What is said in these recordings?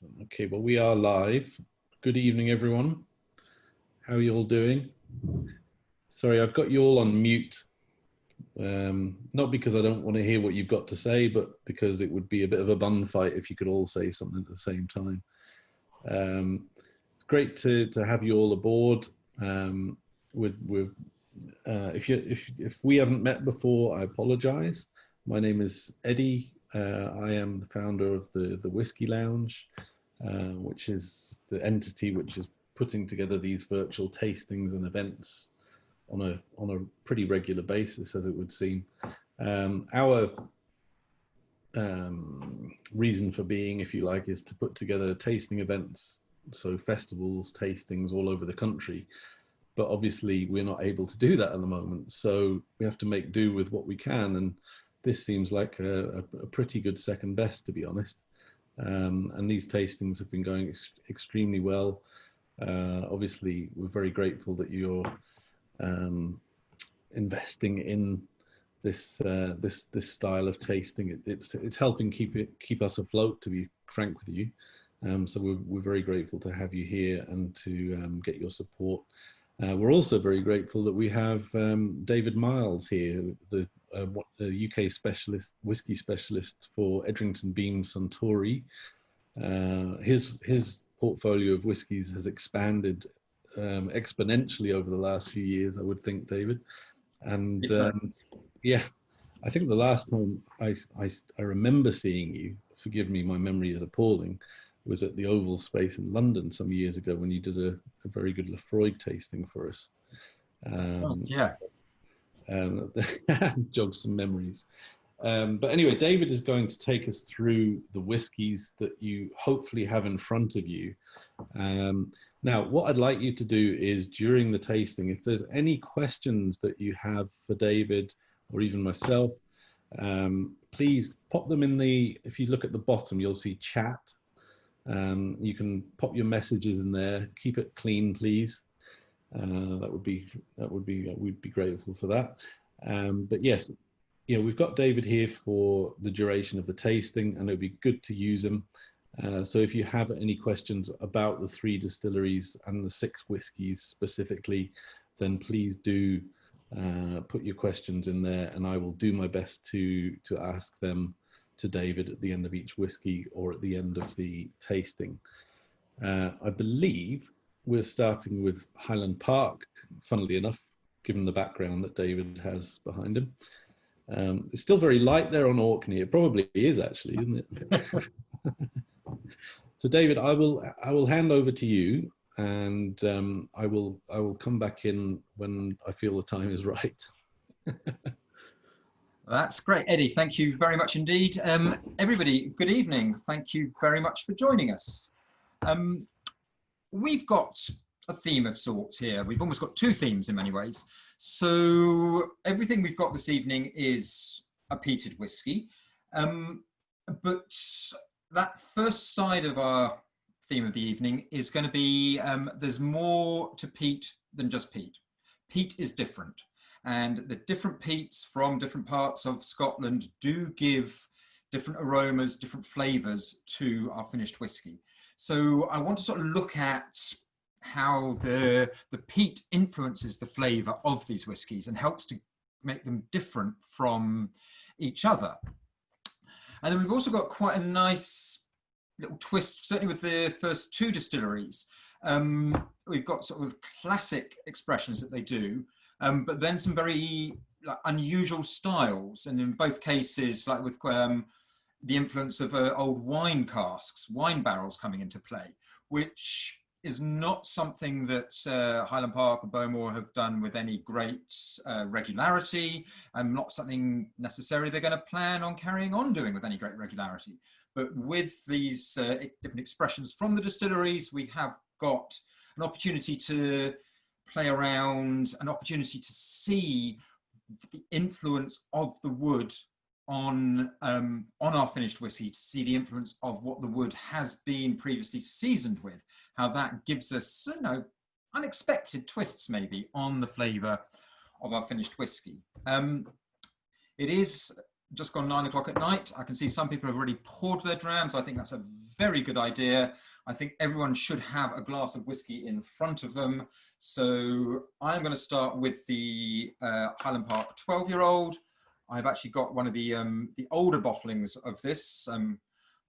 Excellent. Okay, well, we are live. Good evening, everyone. How are you all doing? Sorry, I've got you all on mute. Not because I don't want to hear what you've got to say, but because it would be a bit of a bun fight if you could all say something at the same time. It's great to have you all aboard. If we haven't met before, I apologise. My name is Eddie. I am the founder of the Whisky Lounge, which is the entity which is putting together these virtual tastings and events on a pretty regular basis, as it would seem. Our reason for being, if you like, is to put together tasting events, so festivals, tastings all over the country. But obviously we're not able to do that at the moment, so we have to make do with what we can, and this seems like a pretty good second best, to be honest. And these tastings have been going extremely well. Obviously, we're very grateful that you're investing in this style of tasting. It's helping keep us afloat, to be frank with you. So we're very grateful to have you here and to get your support. We're also very grateful that we have David Miles here, the UK specialist, whisky specialist for Edrington Beam Suntory. His portfolio of whiskies has expanded exponentially over the last few years, I would think, David. And yeah, I think the last time I remember seeing you, forgive me, my memory is appalling, was at the Oval Space in London some years ago when you did a very good Lefroy tasting for us. Yeah. Jogged some memories. But anyway, David is going to take us through the whiskies that you hopefully have in front of you. Now, what I'd like you to do is, during the tasting, if there's any questions that you have for David or even myself, please pop them in if you look at the bottom, you'll see chat. You can pop your messages in there. Keep it clean, please. We'd be grateful for that. But yes, we've got David here for the duration of the tasting, and it'd be good to use him. So if you have any questions about the 3 distilleries and the 6 whiskies specifically, then please do put your questions in there, and I will do my best to ask them to David at the end of each whiskey or at the end of the tasting. I believe we're starting with Highland Park, funnily enough, given the background that David has behind him. It's still very light there on Orkney. It probably is, actually, isn't it? So David, I will hand over to you, and I will come back in when I feel the time is right. That's great, Eddie. Thank you very much indeed. Everybody, good evening. Thank you very much for joining us. We've got a theme of sorts here. We've almost got 2 themes in many ways. So everything we've got this evening is a peated whiskey. But that first side of our theme of the evening is going to be there's more to peat than just peat. Peat is different. And the different peats from different parts of Scotland do give different aromas, different flavours to our finished whiskey. So I want to sort of look at how the peat influences the flavour of these whiskies and helps to make them different from each other. And then we've also got quite a nice little twist, certainly with the first 2 distilleries. We've got sort of classic expressions that they do, but then some very unusual styles, and in both cases, like with the influence of old wine casks, wine barrels coming into play, which is not something that Highland Park or Bowmore have done with any great regularity, and not something necessarily they're going to plan on carrying on doing with any great regularity. But with these different expressions from the distilleries, we have got an opportunity to play around, an opportunity to see the influence of the wood on our finished whiskey, to see the influence of what the wood has been previously seasoned with, how that gives us, unexpected twists maybe on the flavour of our finished whiskey. It is just gone 9 o'clock at night. I can see some people have already poured their drams. I think that's a very good idea. I think everyone should have a glass of whiskey in front of them. So I'm going to start with the Highland Park 12-year-old. I've actually got one of the older bottlings of this.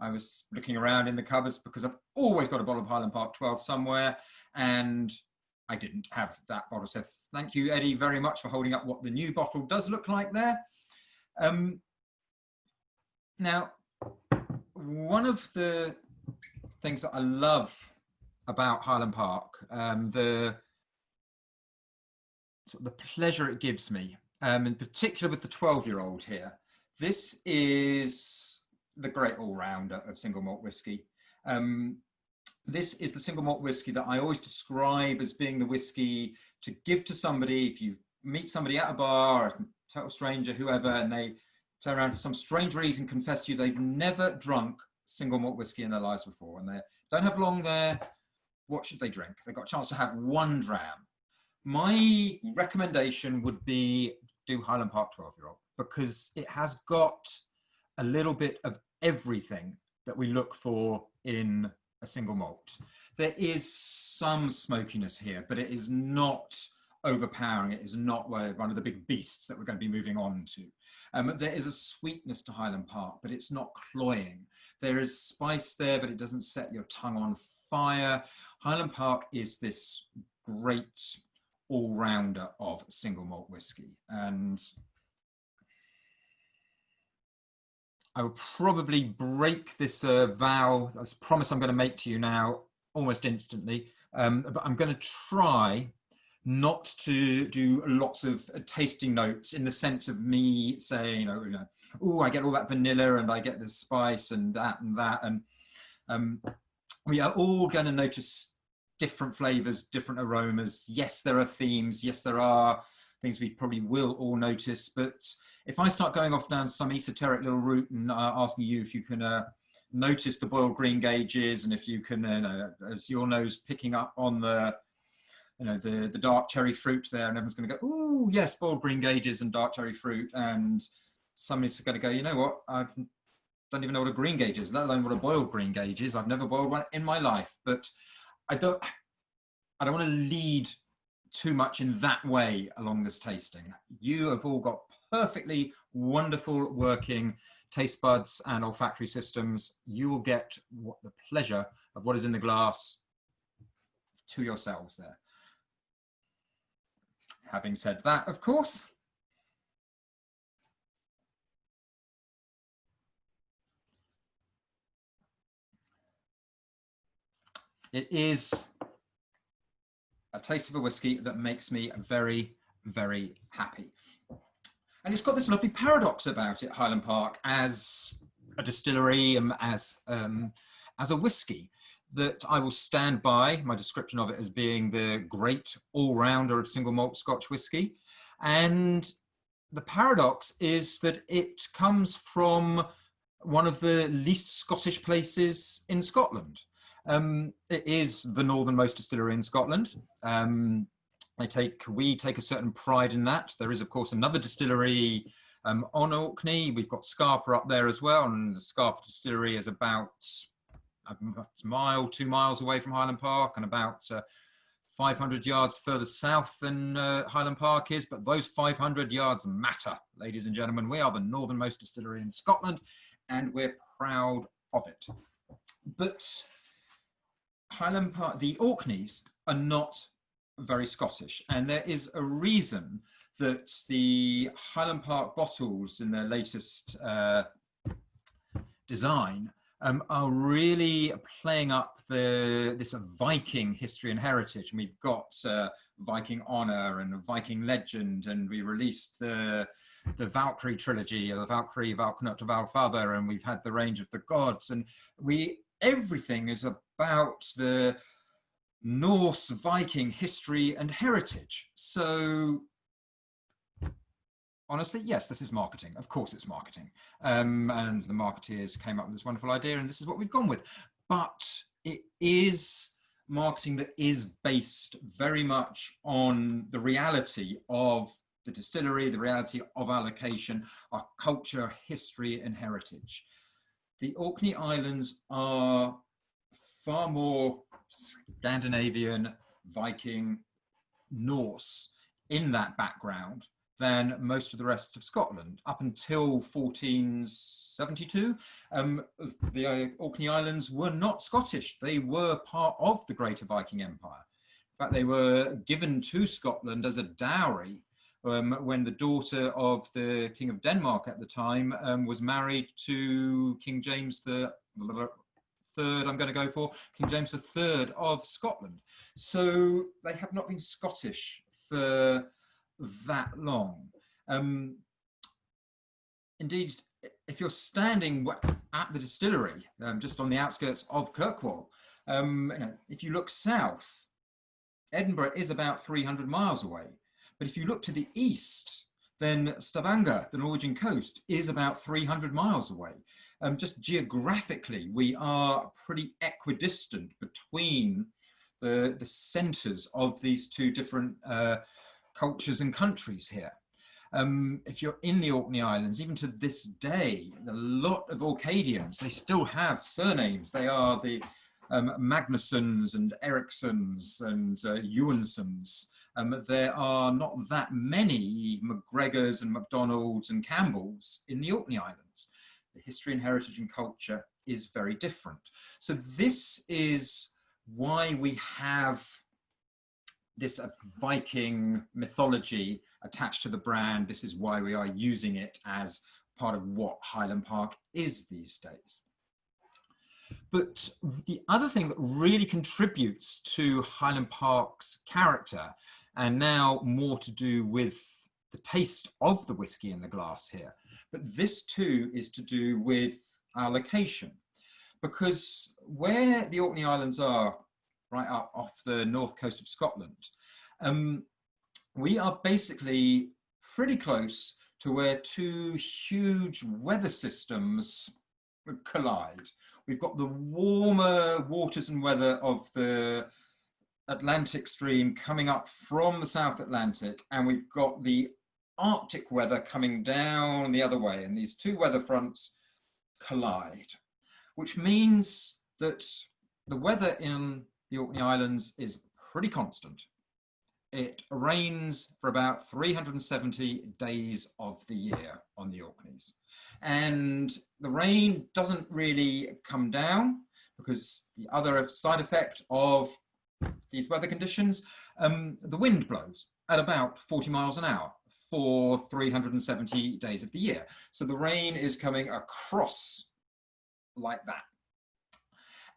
I was looking around in the cupboards because I've always got a bottle of Highland Park 12 somewhere, and I didn't have that bottle. So thank you, Eddie, very much for holding up what the new bottle does look like there. Now, one of the things that I love about Highland Park, the pleasure it gives me, in particular with the 12-year-old here, this is the great all-rounder of single malt whiskey. This is the single malt whiskey that I always describe as being the whiskey to give to somebody if you meet somebody at a bar, a total stranger, whoever, and they turn around for some strange reason, confess to you they've never drunk single malt whiskey in their lives before, and they don't have long there. What should they drink? They've got a chance to have one dram. My recommendation would be do Highland Park 12-year-old, because it has got a little bit of everything that we look for in a single malt. There is some smokiness here, but it is not overpowering. It is not one of the big beasts that we're going to be moving on to. There is a sweetness to Highland Park, but it's not cloying. There is spice there, but it doesn't set your tongue on fire. Highland Park is this great all-rounder of single malt whiskey. And I will probably break this vow, this promise I'm going to make to you now almost instantly, but I'm going to try not to do lots of tasting notes in the sense of me saying, oh, I get all that vanilla and I get the spice and that and that. And we are all going to notice different flavors, different aromas. Yes, there are themes. Yes, there are things we probably will all notice. But if I start going off down some esoteric little route and asking you if you can notice the boiled green gauges, and if you can, as your nose picking up on the dark cherry fruit there, and everyone's going to go, oh yes, boiled green gauges and dark cherry fruit, and somebody's going to go, you know what, I don't even know what a green gauge is, let alone what a boiled green gauge is. I've never boiled one in my life. But I don't want to lead too much in that way along this tasting. You have all got perfectly wonderful working taste buds and olfactory systems. You will get the pleasure of what is in the glass to yourselves there. Having said that, of course, it is a taste of a whiskey that makes me very, very happy. And it's got this lovely paradox about it, Highland Park, as a distillery, as a whiskey, that I will stand by my description of it as being the great all-rounder of single malt Scotch whiskey. And the paradox is that it comes from one of the least Scottish places in Scotland. It is the northernmost distillery in Scotland. We take a certain pride in that. There is, of course, another distillery on Orkney. We've got Scarpa up there as well, and the Scarpa distillery is about a mile, 2 miles away from Highland Park, and about 500 yards further south than Highland Park is. But those 500 yards matter, ladies and gentlemen. We are the northernmost distillery in Scotland, and we're proud of it. But Highland Park, the Orkneys are not very Scottish, and there is a reason that the Highland Park bottles in their latest design are really playing up this Viking history and heritage. And we've got Viking Honor and Viking Legend, and we released the Valkyrie trilogy, the Valkyrie, Valknut, Valfather, and we've had the Range of the Gods, and everything is about the Norse Viking history and heritage. So honestly, yes, this is marketing. Of course it's marketing. And the marketeers came up with this wonderful idea, and this is what we've gone with. But it is marketing that is based very much on the reality of the distillery, the reality of our location, our culture, history, and heritage. The Orkney Islands are far more Scandinavian, Viking, Norse in that background than most of the rest of Scotland. Up until 1472, the Orkney Islands were not Scottish. They were part of the Greater Viking Empire. In fact, they were given to Scotland as a dowry when the daughter of the King of Denmark at the time was married to King James the Third, I'm going to go for, King James III of Scotland. So they have not been Scottish for that long. Indeed, if you're standing at the distillery, just on the outskirts of Kirkwall, if you look south, Edinburgh is about 300 miles away. But if you look to the east, then Stavanger, the Norwegian coast, is about 300 miles away. Just geographically, we are pretty equidistant between the centres of these two different cultures and countries here. If you're in the Orkney Islands, even to this day, a lot of Orcadians, they still have surnames. They are the Magnussons and Ericssons and Ewansons. There are not that many McGregors and MacDonalds and Campbells in the Orkney Islands. The history and heritage and culture is very different. So this is why we have this Viking mythology attached to the brand. This is why we are using it as part of what Highland Park is these days. But the other thing that really contributes to Highland Park's character, and now more to do with the taste of the whiskey in the glass here, but this too is to do with our location. Because where the Orkney Islands are, right up off the north coast of Scotland, we are basically pretty close to where two huge weather systems collide. We've got the warmer waters and weather of the Atlantic stream coming up from the South Atlantic, and we've got the Arctic weather coming down the other way, and these two weather fronts collide, which means that the weather in the Orkney Islands is pretty constant. It rains for about 370 days of the year on the Orkneys. And the rain doesn't really come down because the other side effect of these weather conditions, the wind blows at about 40 miles an hour for 370 days of the year. So the rain is coming across like that.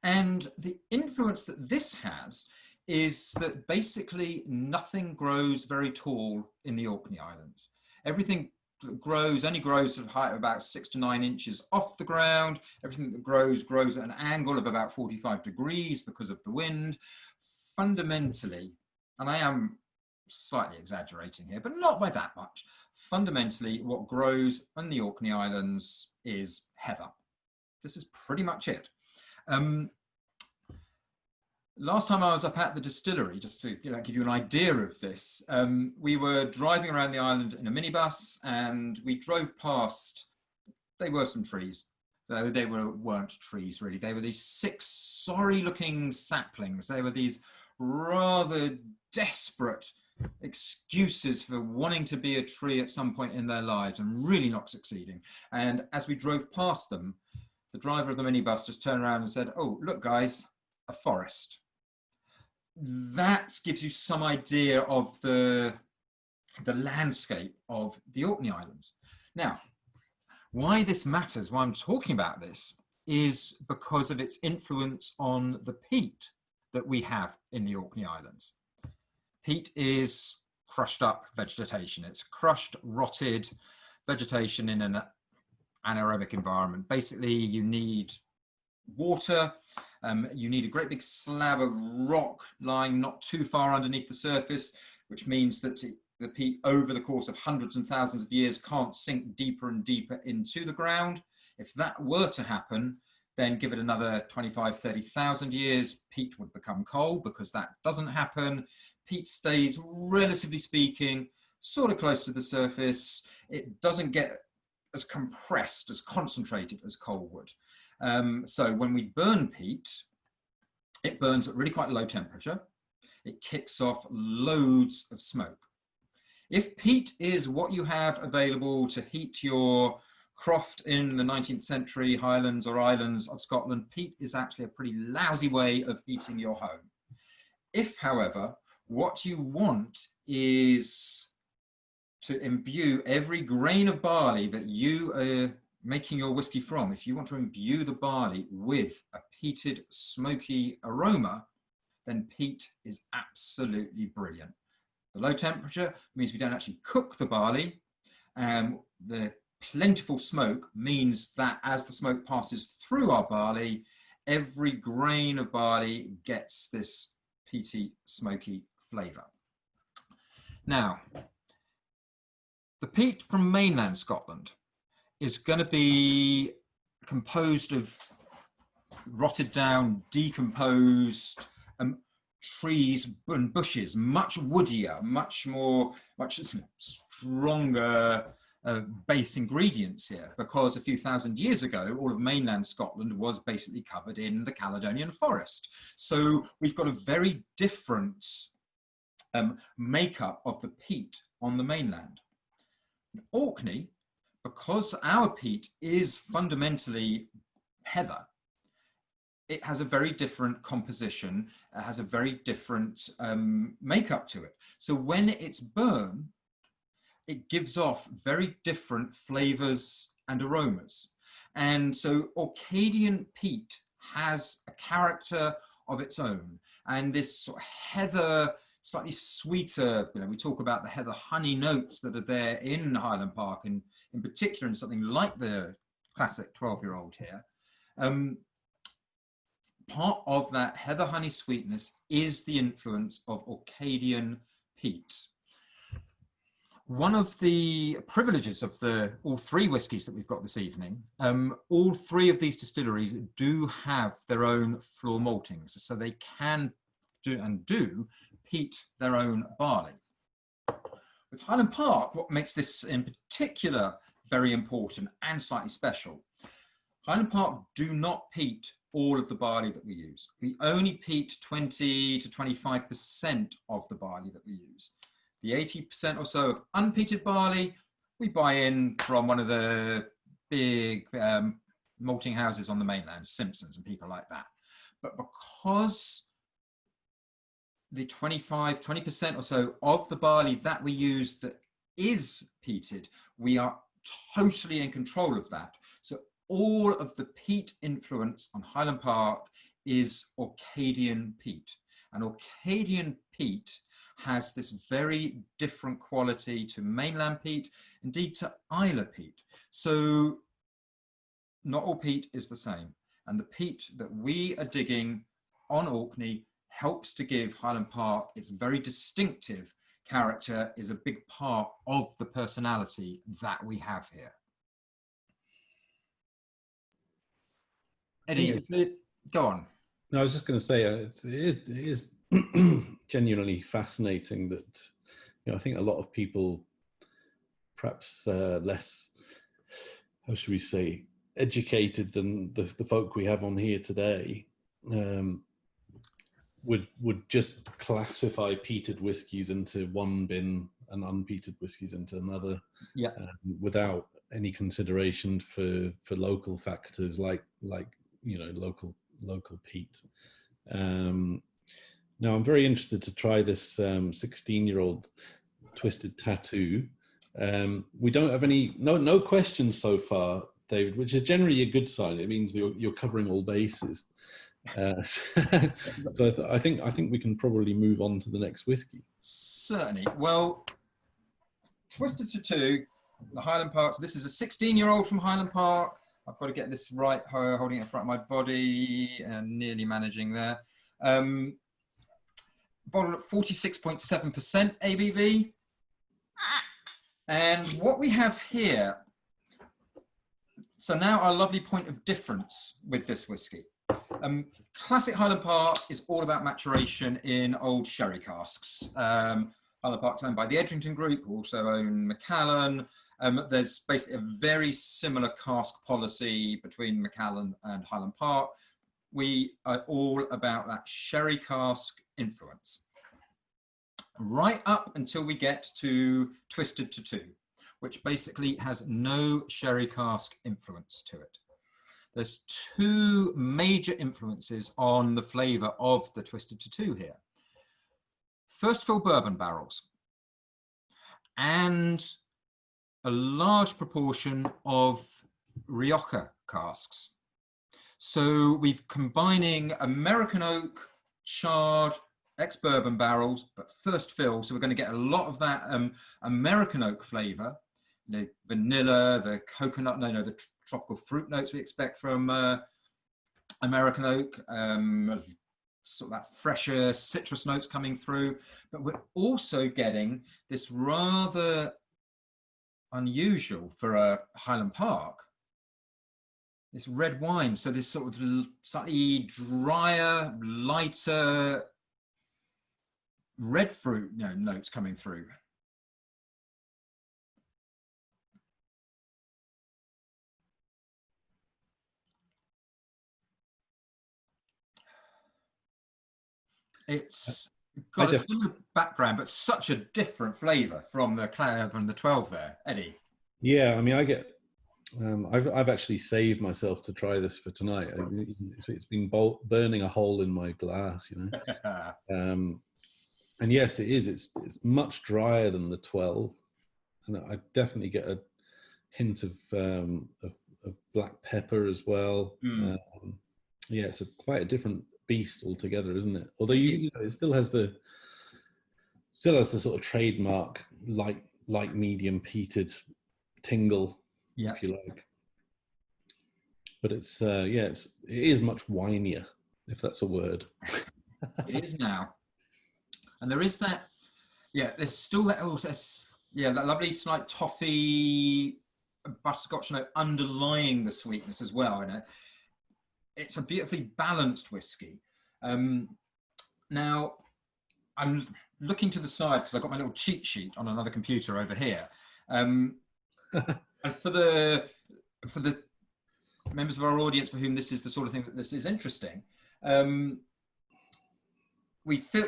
And the influence that this has is that basically nothing grows very tall in the Orkney Islands. Everything that grows only grows at a height of about 6 to 9 inches off the ground. Everything that grows at an angle of about 45 degrees because of the wind. Fundamentally, and I am slightly exaggerating here, but not by that much, fundamentally what grows in the Orkney Islands is heather. This is pretty much it. Last time I was up at the distillery, just to give you an idea of this, we were driving around the island in a minibus, and we drove past, they were some trees. They weren't trees really, they were these 6 sorry looking saplings. They were these rather desperate excuses for wanting to be a tree at some point in their lives and really not succeeding. And as we drove past them, the driver of the minibus just turned around and said, "Oh, look guys, a forest." That gives you some idea of the landscape of the Orkney Islands. Now, why this matters, why I'm talking about this, is because of its influence on the peat that we have in the Orkney Islands. Peat is crushed up vegetation. It's crushed, rotted vegetation in an anaerobic environment. Basically, you need water, you need a great big slab of rock lying not too far underneath the surface, which means that the peat over the course of hundreds and thousands of years can't sink deeper and deeper into the ground. If that were to happen, then give it another 25, 30,000 years, peat would become coal. Because that doesn't happen, peat stays, relatively speaking, sort of close to the surface. It doesn't get as compressed, as concentrated as coal would. So when we burn peat, it burns at really quite low temperature. It kicks off loads of smoke. If peat is what you have available to heat your croft in the 19th century Highlands or Islands of Scotland, peat is actually a pretty lousy way of heating your home. If, however, what you want is to imbue every grain of barley that you are making your whiskey from, if you want to imbue the barley with a peated, smoky aroma, then peat is absolutely brilliant. The low temperature means we don't actually cook the barley. The plentiful smoke means that as the smoke passes through our barley, every grain of barley gets this peaty, smoky flavour. Now, the peat from mainland Scotland is going to be composed of rotted down, decomposed trees and bushes, much woodier, much stronger base ingredients here, because a few thousand years ago, all of mainland Scotland was basically covered in the Caledonian forest. So we've got a very different makeup of the peat on the mainland. In Orkney, because our peat is fundamentally heather, it has a very different composition, it has a very different makeup to it. So when it's burned, it gives off very different flavors and aromas. And so Orcadian peat has a character of its own. And this sort of heather, slightly sweeter, we talk about the heather honey notes that are there in Highland Park, and in particular in something like the classic 12-year-old here. Part of that heather honey sweetness is the influence of Orcadian peat. One of the privileges of all three whiskies that we've got this evening, all three of these distilleries do have their own floor maltings, so they can do peat their own barley. With Highland Park, what makes this in particular very important and slightly special, Highland Park do not peat all of the barley that we use. We only peat 20 to 25% of the barley that we use. The 80% or so of unpeated barley, we buy in from one of the big malting houses on the mainland, Simpsons and people like that. But because the 20% or so of the barley that we use that is peated, we are totally in control of that. So all of the peat influence on Highland Park is Orcadian peat. And Orcadian peat has this very different quality to mainland peat, indeed to Isla peat. So not all peat is the same. And the peat that we are digging on Orkney helps to give Highland Park its very distinctive character, is a big part of the personality that we have here. Eddie, go on. No, I was just going to say it is genuinely fascinating that I think a lot of people, perhaps less, how should we say, educated than the folk we have on here today, would just classify peated whiskies into one bin and unpeated whiskies into another, without any consideration for local factors like local peat. Now I'm very interested to try this 16-year-old Twisted Tattoo. We don't have no questions so far, David, which is generally a good sign. It means you're covering all bases. So I think we can probably move on to the next whiskey. Certainly. Well, Twisted Tattoo, the Highland Park. So this is a 16-year-old from Highland Park. I've got to get this right, holding it in front of my body and nearly managing there. Bottled at 46.7% ABV. And what we have here, so now our lovely point of difference with this whiskey. Classic Highland Park is all about maturation in old sherry casks. Highland Park's owned by the Edrington Group, who also own Macallan. There's basically a very similar cask policy between Macallan and Highland Park. We are all about that sherry cask influence, right up until we get to Twisted Tattoo, which basically has no sherry cask influence to it. There's two major influences on the flavour of the Twisted Tattoo here. First fill bourbon barrels and a large proportion of Rioja casks. So we're combining American oak, charred, ex-bourbon barrels, but first fill. So we're going to get a lot of that American oak flavour, the vanilla, the coconut, the tropical fruit notes we expect from American oak, sort of that fresher citrus notes coming through. But we're also getting this rather unusual for a Highland Park, this red wine. So this sort of slightly drier, lighter red fruit notes coming through. It's got a similar background, but such a different flavour from the 12 there, Eddie. Yeah, I mean, I get. I've actually saved myself to try this for tonight. It's been burning a hole in my glass, and yes, it is. It's much drier than the 12, and I definitely get a hint of black pepper as well. Yeah, it's quite a different beast altogether, isn't it? Although it still has the sort of trademark light medium peated tingle, if you like. But it is much winier, if that's a word. It is now, and there is that. Yeah, there's still that. That lovely slight toffee butterscotch note underlying the sweetness as well. It's a beautifully balanced whiskey. Now, I'm looking to the side because I've got my little cheat sheet on another computer over here. And for the members of our audience for whom this is the sort of thing that this is interesting,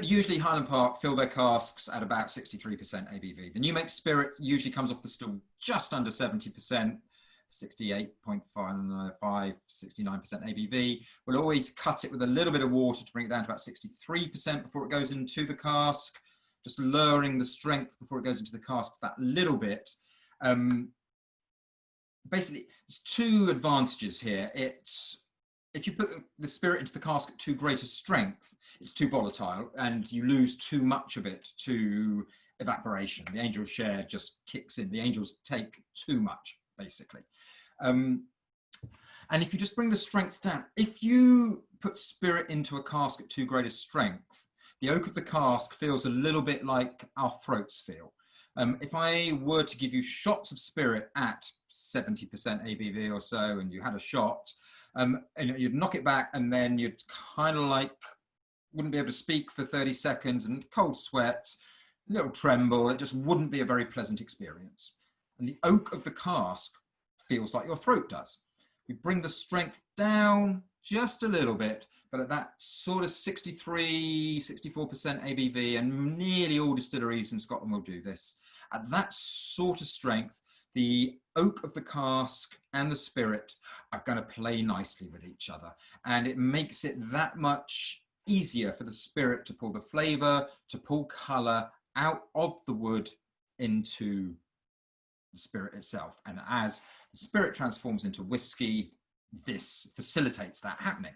usually Highland Park fill their casks at about 63% ABV. The new make spirit usually comes off the still just under 70%. 68.5, 69% ABV. We'll always cut it with a little bit of water to bring it down to about 63% before it goes into the cask, just lowering the strength before it goes into the cask that little bit. Basically, there's two advantages here. If you put the spirit into the cask at too great a strength, it's too volatile and you lose too much of it to evaporation. The angel's share just kicks in. The angels take too much, basically. And if you just bring the strength down, if you put spirit into a cask at too great a strength, the oak of the cask feels a little bit like our throats feel. If I were to give you shots of spirit at 70% ABV or so, and you had a shot, and you'd knock it back, and then you'd kind of like wouldn't be able to speak for 30 seconds, and cold sweat, a little tremble. It just wouldn't be a very pleasant experience. And the oak of the cask feels like your throat does. We bring the strength down just a little bit, but at that sort of 63, 64% ABV, and nearly all distilleries in Scotland will do this. At that sort of strength, the oak of the cask and the spirit are going to play nicely with each other. And it makes it that much easier for the spirit to pull the flavour, to pull colour out of the wood into the spirit itself. And as the spirit transforms into whiskey, this facilitates that happening.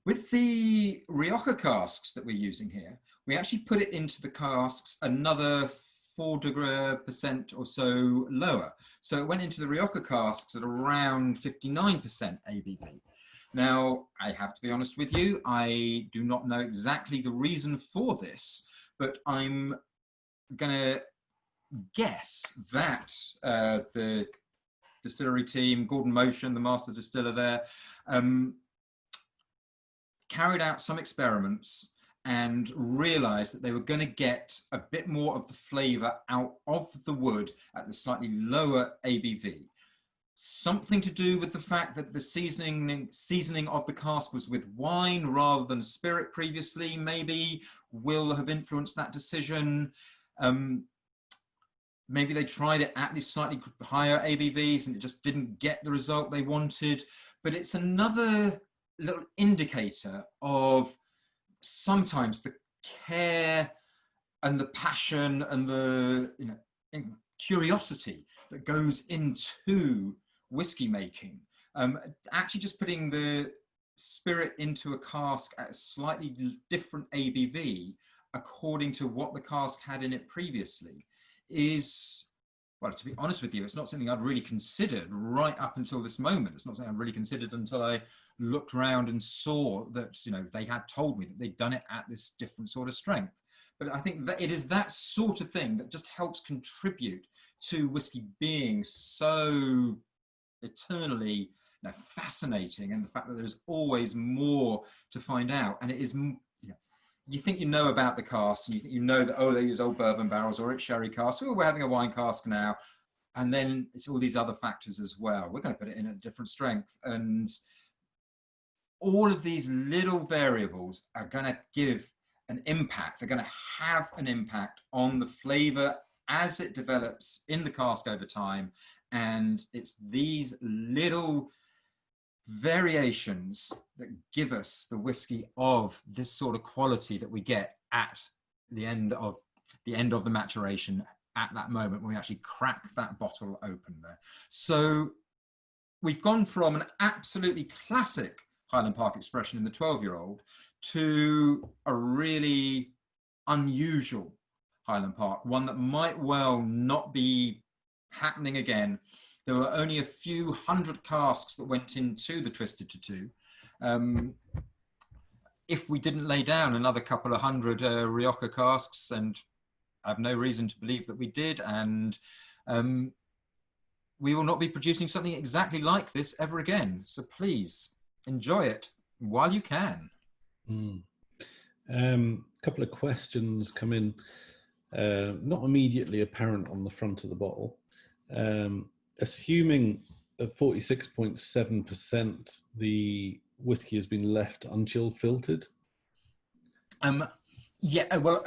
With the Rioja casks that we're using here, we actually put it into the casks another 4% or so lower. So it went into the Rioja casks at around 59% ABV. Now, I have to be honest with you, I do not know exactly the reason for this, but I'm going to guess that the distillery team, Gordon Motion, the master distiller there, carried out some experiments and realised that they were going to get a bit more of the flavour out of the wood at the slightly lower ABV. Something to do with the fact that the seasoning of the cask was with wine rather than spirit previously, maybe, will have influenced that decision. Maybe they tried it at these slightly higher ABVs and it just didn't get the result they wanted. But it's another little indicator of sometimes the care and the passion and the curiosity that goes into whiskey making. Actually just putting the spirit into a cask at a slightly different ABV according to what the cask had in it previously is, well, to be honest with you, it's not something I'd really considered right up until this moment. It's not something I'd really considered until I looked around and saw that, they had told me that they'd done it at this different sort of strength. But I think that it is that sort of thing that just helps contribute to whiskey being so eternally fascinating, and the fact that there's always more to find out. And it is, you think you know about the cask, and you think that, oh, they use old bourbon barrels, or it's sherry cask, or we're having a wine cask now. And then it's all these other factors as well. We're going to put it in a different strength. And all of these little variables are going to give an impact. They're going to have an impact on the flavor as it develops in the cask over time. And it's these little variations that give us the whiskey of this sort of quality that we get at the end of the maturation, at that moment when we actually crack that bottle open there. So we've gone from an absolutely classic Highland Park expression in the 12-year-old to a really unusual Highland Park, one that might well not be happening again. There were only a few hundred casks that went into the Twisted Tattoo. If we didn't lay down another couple of hundred Rioja casks, and I have no reason to believe that we did, and we will not be producing something exactly like this ever again. So please enjoy it while you can. Couple of questions come in, not immediately apparent on the front of the bottle. Assuming at 46.7%, the whiskey has been left unchill filtered. Yeah, well,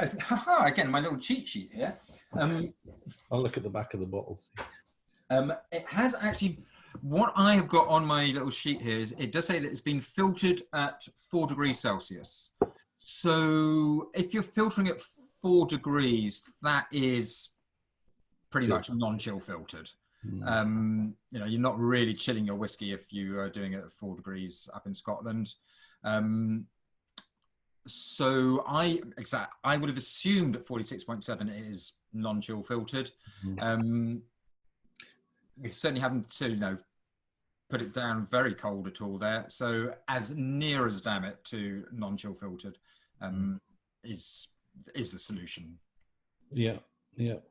again, my little cheat sheet here. I'll look at the back of the bottle. It has actually, what I have got on my little sheet here is, it does say that it's been filtered at 4 degrees Celsius. So if you're filtering at 4 degrees, that is pretty much non-chill filtered. You're not really chilling your whiskey if you are doing it at 4 degrees up in Scotland. So I would have assumed at 46.7 it is non-chill filtered. We certainly haven't put it down very cold at all there. So as near as damn it to non-chill filtered is the solution. Yeah.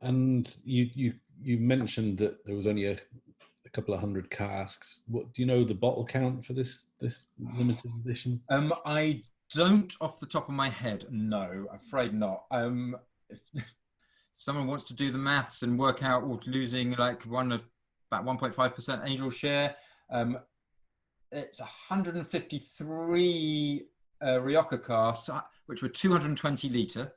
And you mentioned that there was only a couple of hundred casks. What do you know the bottle count for this limited edition? I don't off the top of my head. No, afraid not. If someone wants to do the maths and work out what losing about 1.5% angel share, it's 153 Rioja casks, which were 220 litre.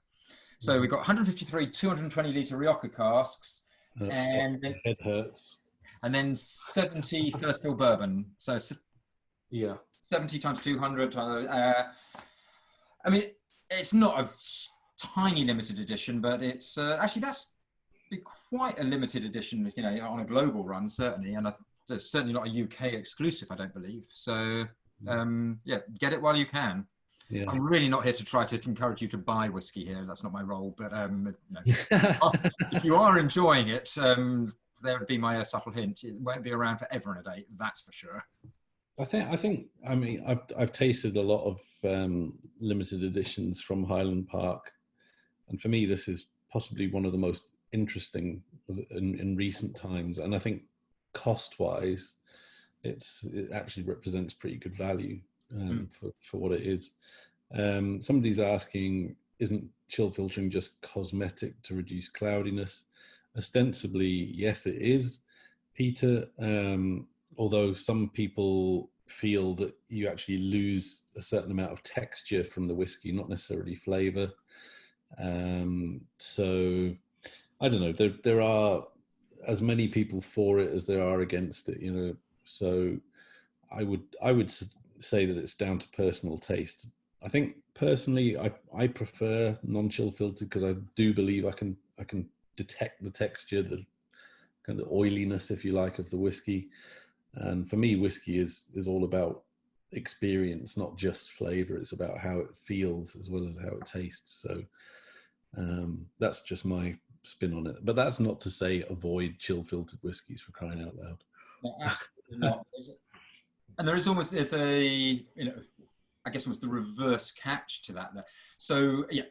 So we've got 153 220 litre Rioja casks, and then, head hurts. And then 70 first fill bourbon. So 70 times 200. I mean, it's not a tiny limited edition, but it's actually that's be quite a limited edition, on a global run certainly, and there's certainly not a UK exclusive, I don't believe. So get it while you can. Yeah. I'm really not here to try to encourage you to buy whiskey here. That's not my role. But if you are enjoying it, there would be my subtle hint. It won't be around forever and a day. That's for sure. I mean, I've tasted a lot of limited editions from Highland Park, and for me, this is possibly one of the most interesting in recent times. And I think cost-wise, it actually represents pretty good value for what it is. Somebody's asking, isn't chill filtering just cosmetic to reduce cloudiness? Ostensibly, yes, it is, Peter. Although some people feel that you actually lose a certain amount of texture from the whiskey, not necessarily flavour. So I don't know. There are as many people for it as there are against it. So I would say that it's down to personal taste. I think personally, I prefer non-chill filtered because I do believe I can detect the texture, the kind of oiliness, if you like, of the whiskey. And for me, whiskey is all about experience, not just flavor. It's about how it feels as well as how it tastes. So that's just my spin on it. But that's not to say avoid chill filtered whiskies, for crying out loud. No, absolutely not. And there's a, I guess almost the reverse catch to that there. So yeah,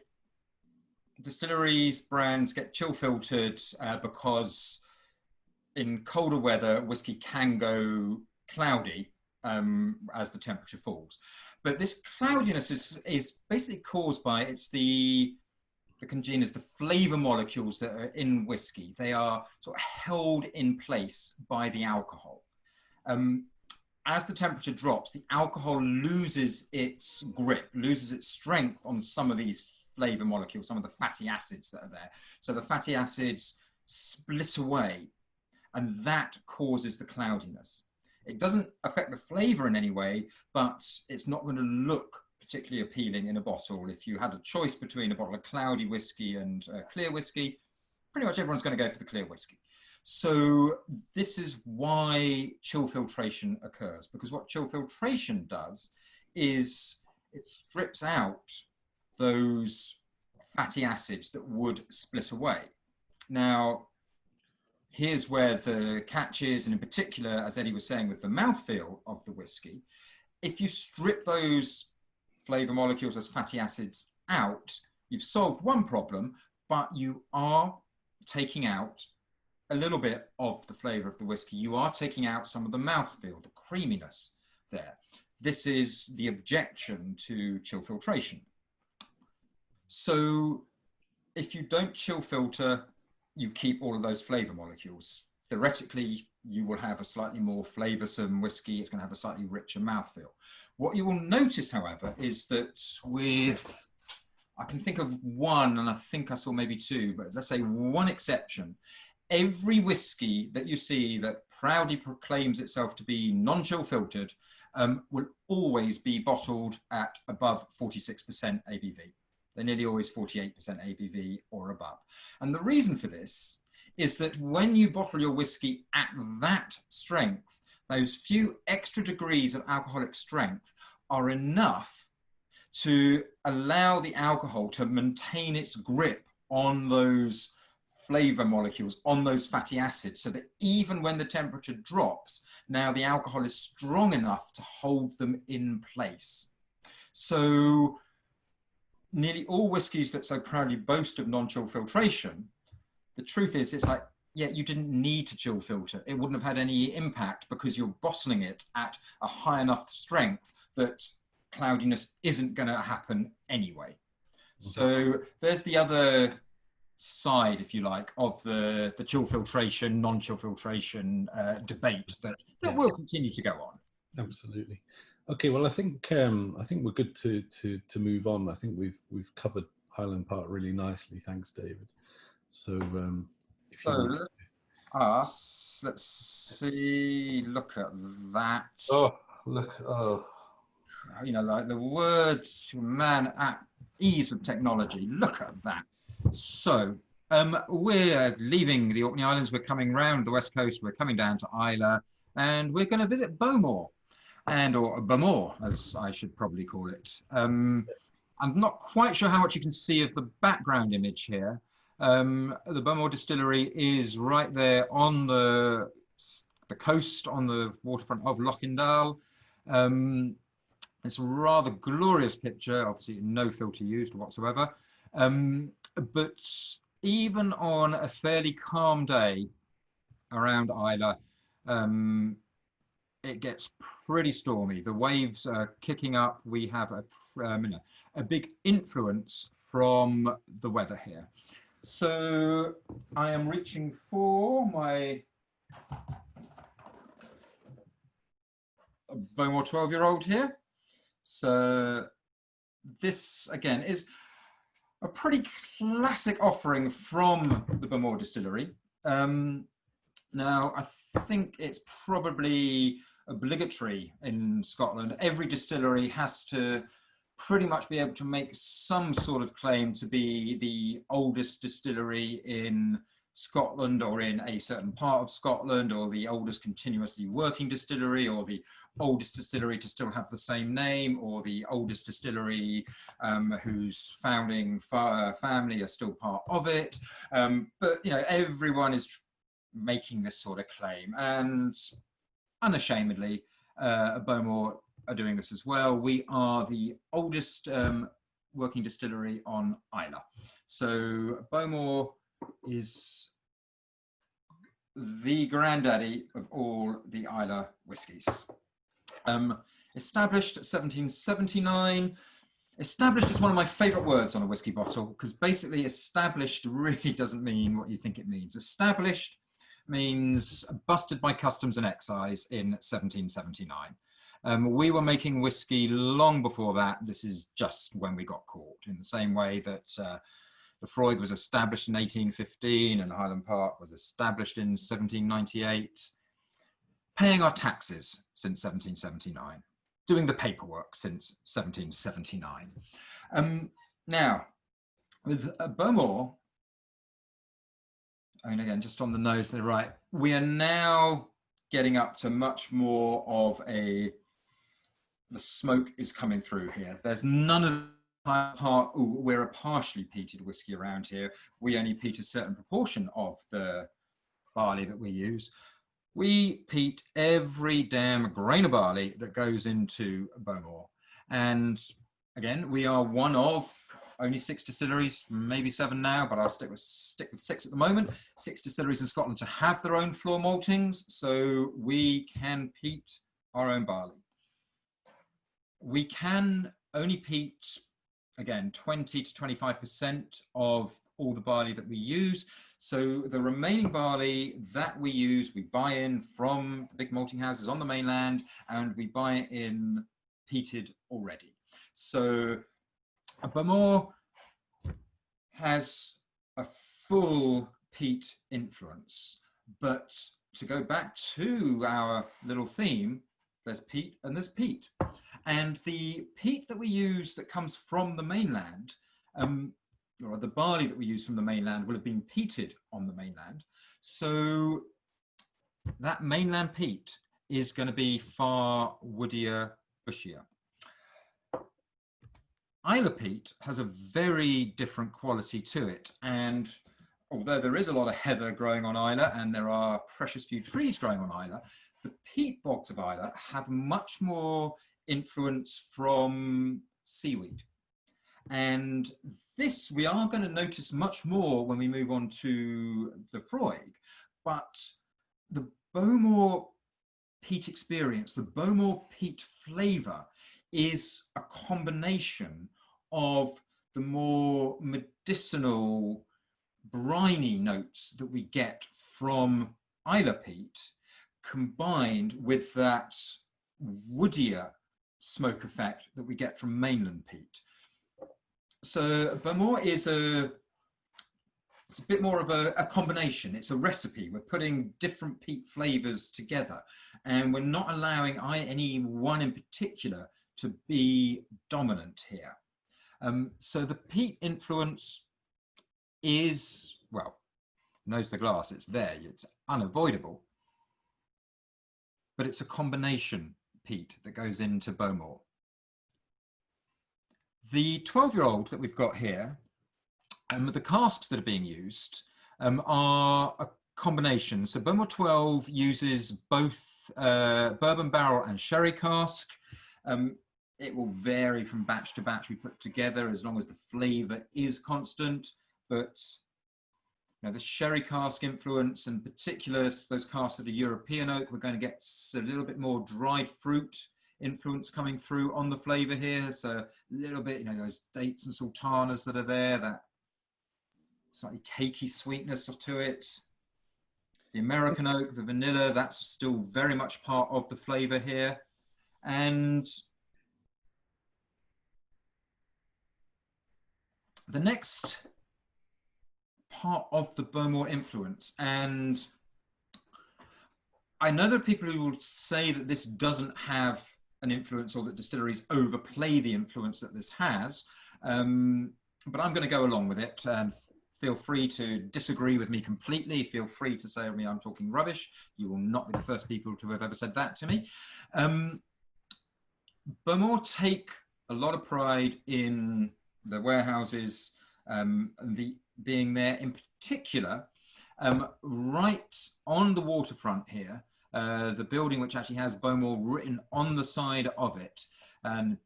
distilleries, brands get chill filtered because in colder weather, whiskey can go cloudy as the temperature falls. But this cloudiness is basically caused by, it's the congeners, the flavor molecules that are in whiskey. They are sort of held in place by the alcohol. As the temperature drops, the alcohol loses its grip, loses its strength on some of these flavor molecules, some of the fatty acids that are there. So the fatty acids split away, and that causes the cloudiness. It doesn't affect the flavor in any way, but it's not going to look particularly appealing in a bottle. If you had a choice between a bottle of cloudy whiskey and clear whiskey, pretty much everyone's going to go for the clear whiskey. So this is why chill filtration occurs, because what chill filtration does is it strips out those fatty acids that would split away. Now, here's where the catch is, and in particular, as Eddie was saying, with the mouthfeel of the whiskey, if you strip those flavor molecules, those fatty acids out, you've solved one problem, but you are taking out a little bit of the flavor of the whiskey. You are taking out some of the mouthfeel, the creaminess there. This is the objection to chill filtration. So if you don't chill filter, you keep all of those flavor molecules. Theoretically, you will have a slightly more flavorsome whiskey. It's going to have a slightly richer mouthfeel. What you will notice, however, is that with, I can think of one, and I think I saw maybe two, but let's say one exception, every whiskey that you see that proudly proclaims itself to be non-chill filtered will always be bottled at above 46% ABV. They're nearly always 48% ABV or above. And the reason for this is that when you bottle your whiskey at that strength, those few extra degrees of alcoholic strength are enough to allow the alcohol to maintain its grip on those flavor molecules, on those fatty acids, so that even when the temperature drops, now the alcohol is strong enough to hold them in place. So nearly all whiskies that so proudly boast of non-chill filtration, the truth is, it's like, yeah, you didn't need to chill filter. It wouldn't have had any impact because you're bottling it at a high enough strength that cloudiness isn't going to happen anyway. So there's the other side, if you like, of the chill filtration, non-chill filtration debate that will continue to go on. Absolutely. Okay, well, I think we're good to move on. I think we've covered Highland Park really nicely. Thanks, David. So if you want us, let's see. Look at that. Oh, look! Oh, like the words, man, at ease with technology. Look at that. So we're leaving the Orkney Islands. We're coming round the west coast. We're coming down to Islay, and we're going to visit Bowmore, or Bowmore, as I should probably call it. I'm not quite sure how much you can see of the background image here. The Bowmore Distillery is right there on the coast, on the waterfront of Lochindale. It's a rather glorious picture, obviously no filter used whatsoever. But even on a fairly calm day around Islay, it gets pretty stormy. The waves are kicking up. We have a big influence from the weather here. So I am reaching for my Bowmore 12-year-old here. So this, again, is a pretty classic offering from the Bowmore distillery. Now, I think it's probably obligatory in Scotland. Every distillery has to pretty much be able to make some sort of claim to be the oldest distillery in Scotland, or in a certain part of Scotland, or the oldest continuously working distillery, or the oldest distillery to still have the same name, or the oldest distillery whose founding family are still part of it. But you know, everyone is making this sort of claim, and unashamedly, Bowmore are doing this as well. We are the oldest working distillery on Islay. So Bowmore is the granddaddy of all the Islay whiskies. Established 1779. Established is one of my favourite words on a whiskey bottle, because basically established really doesn't mean what you think it means. Established means busted by customs and excise in 1779. We were making whiskey long before that. This is just when we got caught, in the same way that Lefroy was established in 1815 and Highland Park was established in 1798. Paying our taxes since 1779. Doing the paperwork since 1779. Now, with Bowmore, and again, just on the nose there, right, we are now getting up to much more of the smoke is coming through here. There's none of the we're a partially peated whiskey around here. We only peat a certain proportion of the barley that we use. We peat every damn grain of barley that goes into Bowmore. And again, we are one of only 6 distilleries, maybe 7 now, but I'll stick with 6 at the moment. 6 distilleries in Scotland to have their own floor maltings, so we can peat our own barley. We can only peat, again, 20 to 25% of all the barley that we use. So the remaining barley that we use, we buy in from the big malting houses on the mainland, and we buy it in peated already. So Bowmore has a full peat influence, but to go back to our little theme, there's peat and there's peat. And the peat that we use that comes from the mainland, or the barley that we use from the mainland, will have been peated on the mainland. So that mainland peat is going to be far woodier, bushier. Islay peat has a very different quality to it, and although there is a lot of heather growing on Islay and there are precious few trees growing on Islay, the peat bogs of Islay have much more influence from seaweed. And this we are going to notice much more when we move on to Lefroy. But the Bowmore peat experience, the Bowmore peat flavour, is a combination of the more medicinal, briny notes that we get from Islay peat, combined with that woodier smoke effect that we get from mainland peat. So Bowmore is it's a bit more of a combination. It's a recipe. We're putting different peat flavours together, and we're not allowing any one in particular to be dominant here. So the peat influence is, well, nose the glass, it's there, it's unavoidable, but it's a combination peat that goes into Bowmore. The 12-year-old that we've got here, the casks that are being used are a combination. So Bowmore 12 uses both bourbon barrel and sherry cask. It will vary from batch to batch we put together as long as the flavour is constant, but you know, the sherry cask influence, and particular those casks that are European oak. We're going to get a little bit more dried fruit influence coming through on the flavour here. So a little bit, you know, those dates and sultanas that are there, that slightly cakey sweetness to it. The American oak, the vanilla, that's still very much part of the flavour here. And the next part of the Bowmore influence, and I know there are people who will say that this doesn't have an influence, or that distilleries overplay the influence that this has, but I'm going to go along with it, and feel free to disagree with me completely. Feel free to say to me I'm talking rubbish. You will not be the first people to have ever said that to me. Bowmore take a lot of pride in the warehouses, being there in particular, right on the waterfront here, the building which actually has Bowmore written on the side of it. And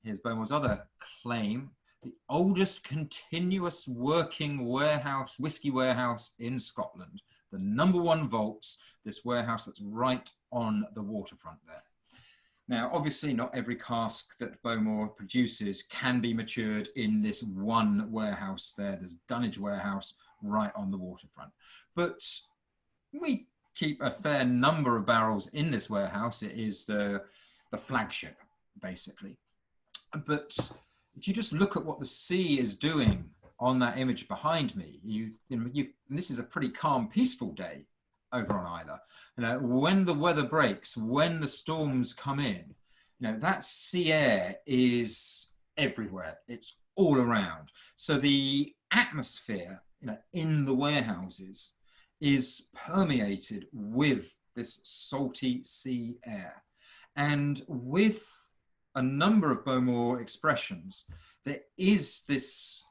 here's Bowmore's other claim: the oldest continuous working warehouse, whiskey warehouse in Scotland. The #1 vaults, this warehouse that's right on the waterfront there. Now, obviously, not every cask that Bowmore produces can be matured in this one warehouse there. There's Dunwich Warehouse right on the waterfront. But we keep a fair number of barrels in this warehouse. It is the flagship, basically. But if you just look at what the sea is doing on that image behind me, and this is a pretty calm, peaceful day over on Islay. You know, when the weather breaks, when the storms come in, you know, that sea air is everywhere. It's all around. So the atmosphere, you know, in the warehouses is permeated with this salty sea air. And with a number of Bowmore expressions, there is this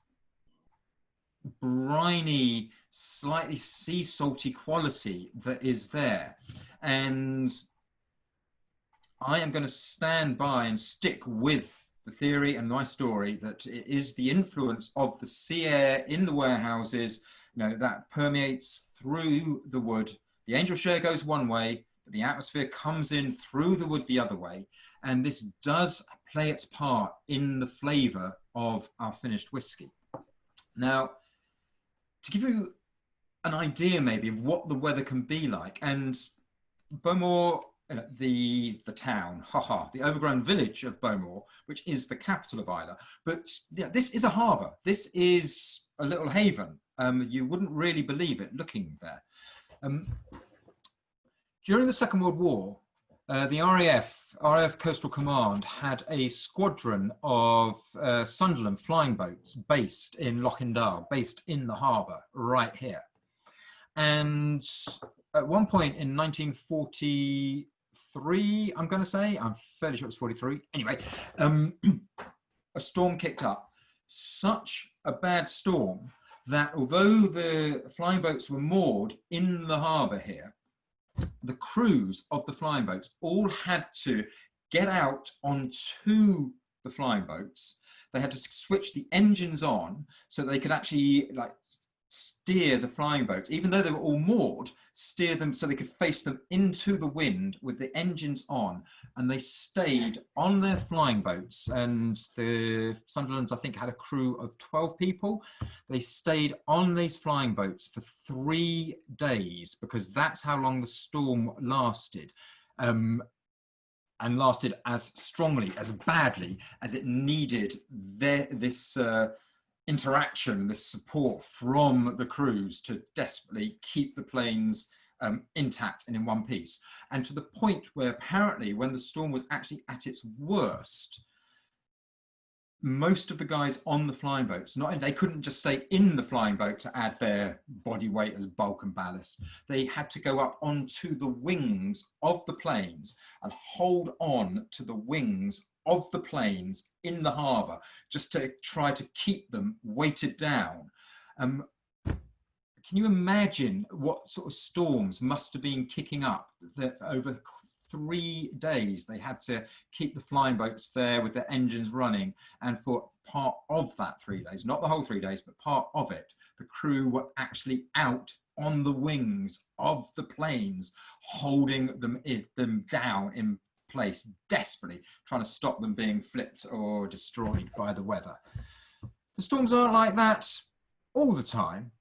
briny, slightly sea salty quality that is there. And I am going to stand by and stick with the theory and my story that it is the influence of the sea air in the warehouses, you know, that permeates through the wood. The angel share goes one way, but the atmosphere comes in through the wood the other way. And this does play its part in the flavour of our finished whiskey. Now, to give you an idea maybe of what the weather can be like, and Bowmore, you know, the town, the overgrown village of Bowmore, which is the capital of Islay, but yeah, this is a harbour. This is a little haven. You wouldn't really believe it looking there. During the Second World War, the RAF Coastal Command had a squadron of Sunderland flying boats based in Lochindale, based in the harbour right here. And at one point in 1943, I'm going to say, I'm fairly sure it's 43. Anyway, a storm kicked up. Such a bad storm that although the flying boats were moored in the harbour here, the crews of the flying boats all had to get out onto the flying boats. They had to switch the engines on so they could actually like steer the flying boats, even though they were all moored, steer them so they could face them into the wind with the engines on. And they stayed on their flying boats. And the Sunderlands, I think, had a crew of 12 people. They stayed on these flying boats for 3 days because that's how long the storm lasted. And lasted as strongly, as badly as it needed this interaction, this support from the crews to desperately keep the planes intact and in one piece. And to the point where apparently when the storm was actually at its worst, most of the guys on the flying boats, they couldn't just stay in the flying boat to add their body weight as bulk and ballast. They had to go up onto the wings of the planes and hold on to the wings of the planes in the harbour just to try to keep them weighted down. Can you imagine what sort of storms must have been kicking up over 3 days. They had to keep the flying boats there with their engines running. And for part of that 3 days, not the whole 3 days, but part of it, the crew were actually out on the wings of the planes, holding them down in place, desperately trying to stop them being flipped or destroyed by the weather. The storms aren't like that all the time,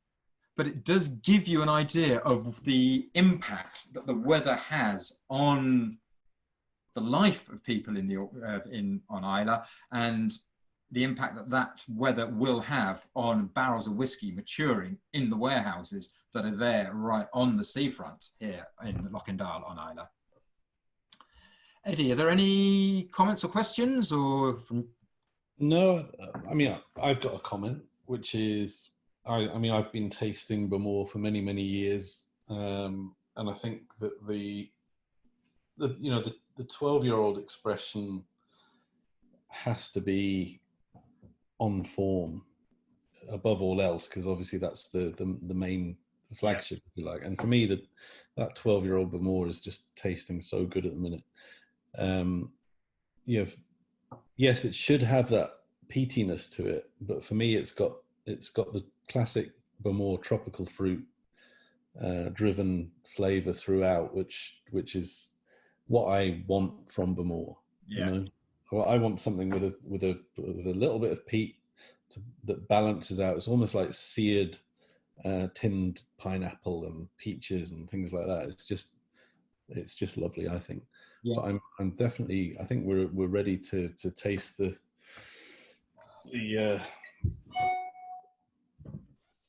but it does give you an idea of the impact that the weather has on the life of people on Islay, and the impact that that weather will have on barrels of whiskey maturing in the warehouses that are there right on the seafront here in Lochendale on Islay. Eddie, are there any comments or questions or from? No, I mean, I've got a comment, which is, I mean, I've been tasting Bowmore for many, many years, and I think that the 12-year-old expression has to be on form above all else, because obviously that's the main flagship, if you like. And for me, that 12-year-old Bowmore is just tasting so good at the minute. Yes, it should have that peatiness to it, but for me, it's got the classic Bowmore tropical fruit driven flavour throughout, which is what I want from Bowmore. Yeah. You know, I want something with a little bit of peat that balances out. It's almost like seared tinned pineapple and peaches and things like that. It's just lovely, I think. Yeah. But I'm definitely, I think we're ready to taste the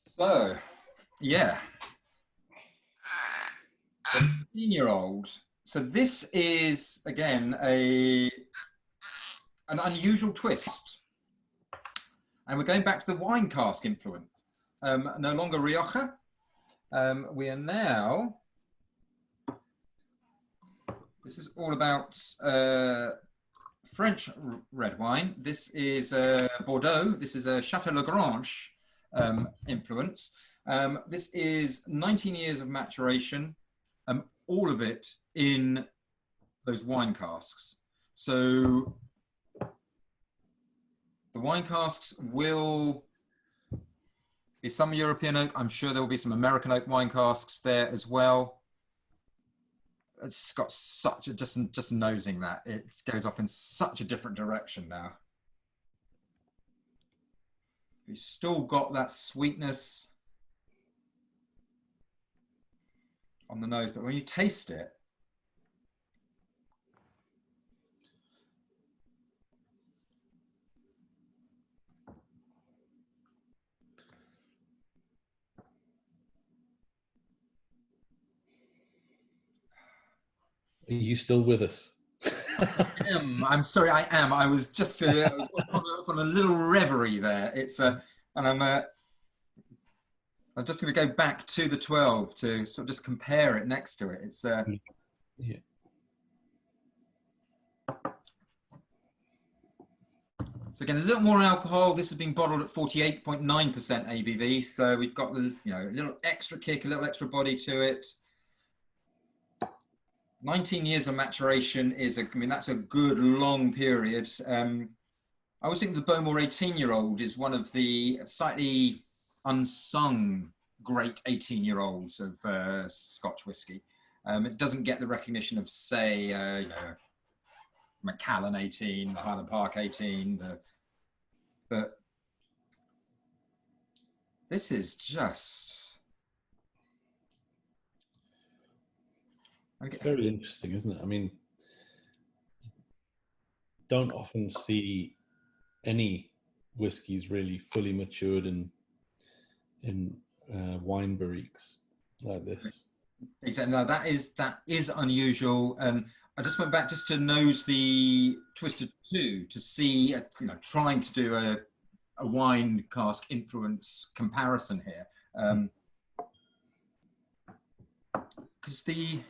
So, yeah. 15-year-old. So this is, again, an unusual twist. And we're going back to the wine cask influence. No longer Rioja. We are now... This is all about French red wine. This is Bordeaux. This is a Chateau Lagrange influence. This is 19 years of maturation, all of it in those wine casks. So the wine casks will be some European oak. I'm sure there will be some American oak wine casks there as well. It's got such a, just nosing that, it goes off in such a different direction now. You've still got that sweetness on the nose, but when you taste it, Are you still with us? I'm sorry, I am. I was just I was on a little reverie there. It's and I'm just going to go back to the 12 to sort of just compare it next to it. It's yeah. So again, a little more alcohol. This has been bottled at 48.9% ABV. So we've got the, a little extra kick, a little extra body to it. 19 years of maturation is that's a good long period. I always think the Bowmore 18-year-old is one of the slightly unsung great 18-year-olds of Scotch whisky. It doesn't get the recognition of, say, Macallan 18, the Highland Park 18, but this is just... It's very interesting, isn't it? I mean, don't often see any whiskies really fully matured in wine barriques like this. Exactly. No, that is unusual. I just went back just to nose the Twisted 2 to see, trying to do a wine cask influence comparison here, because the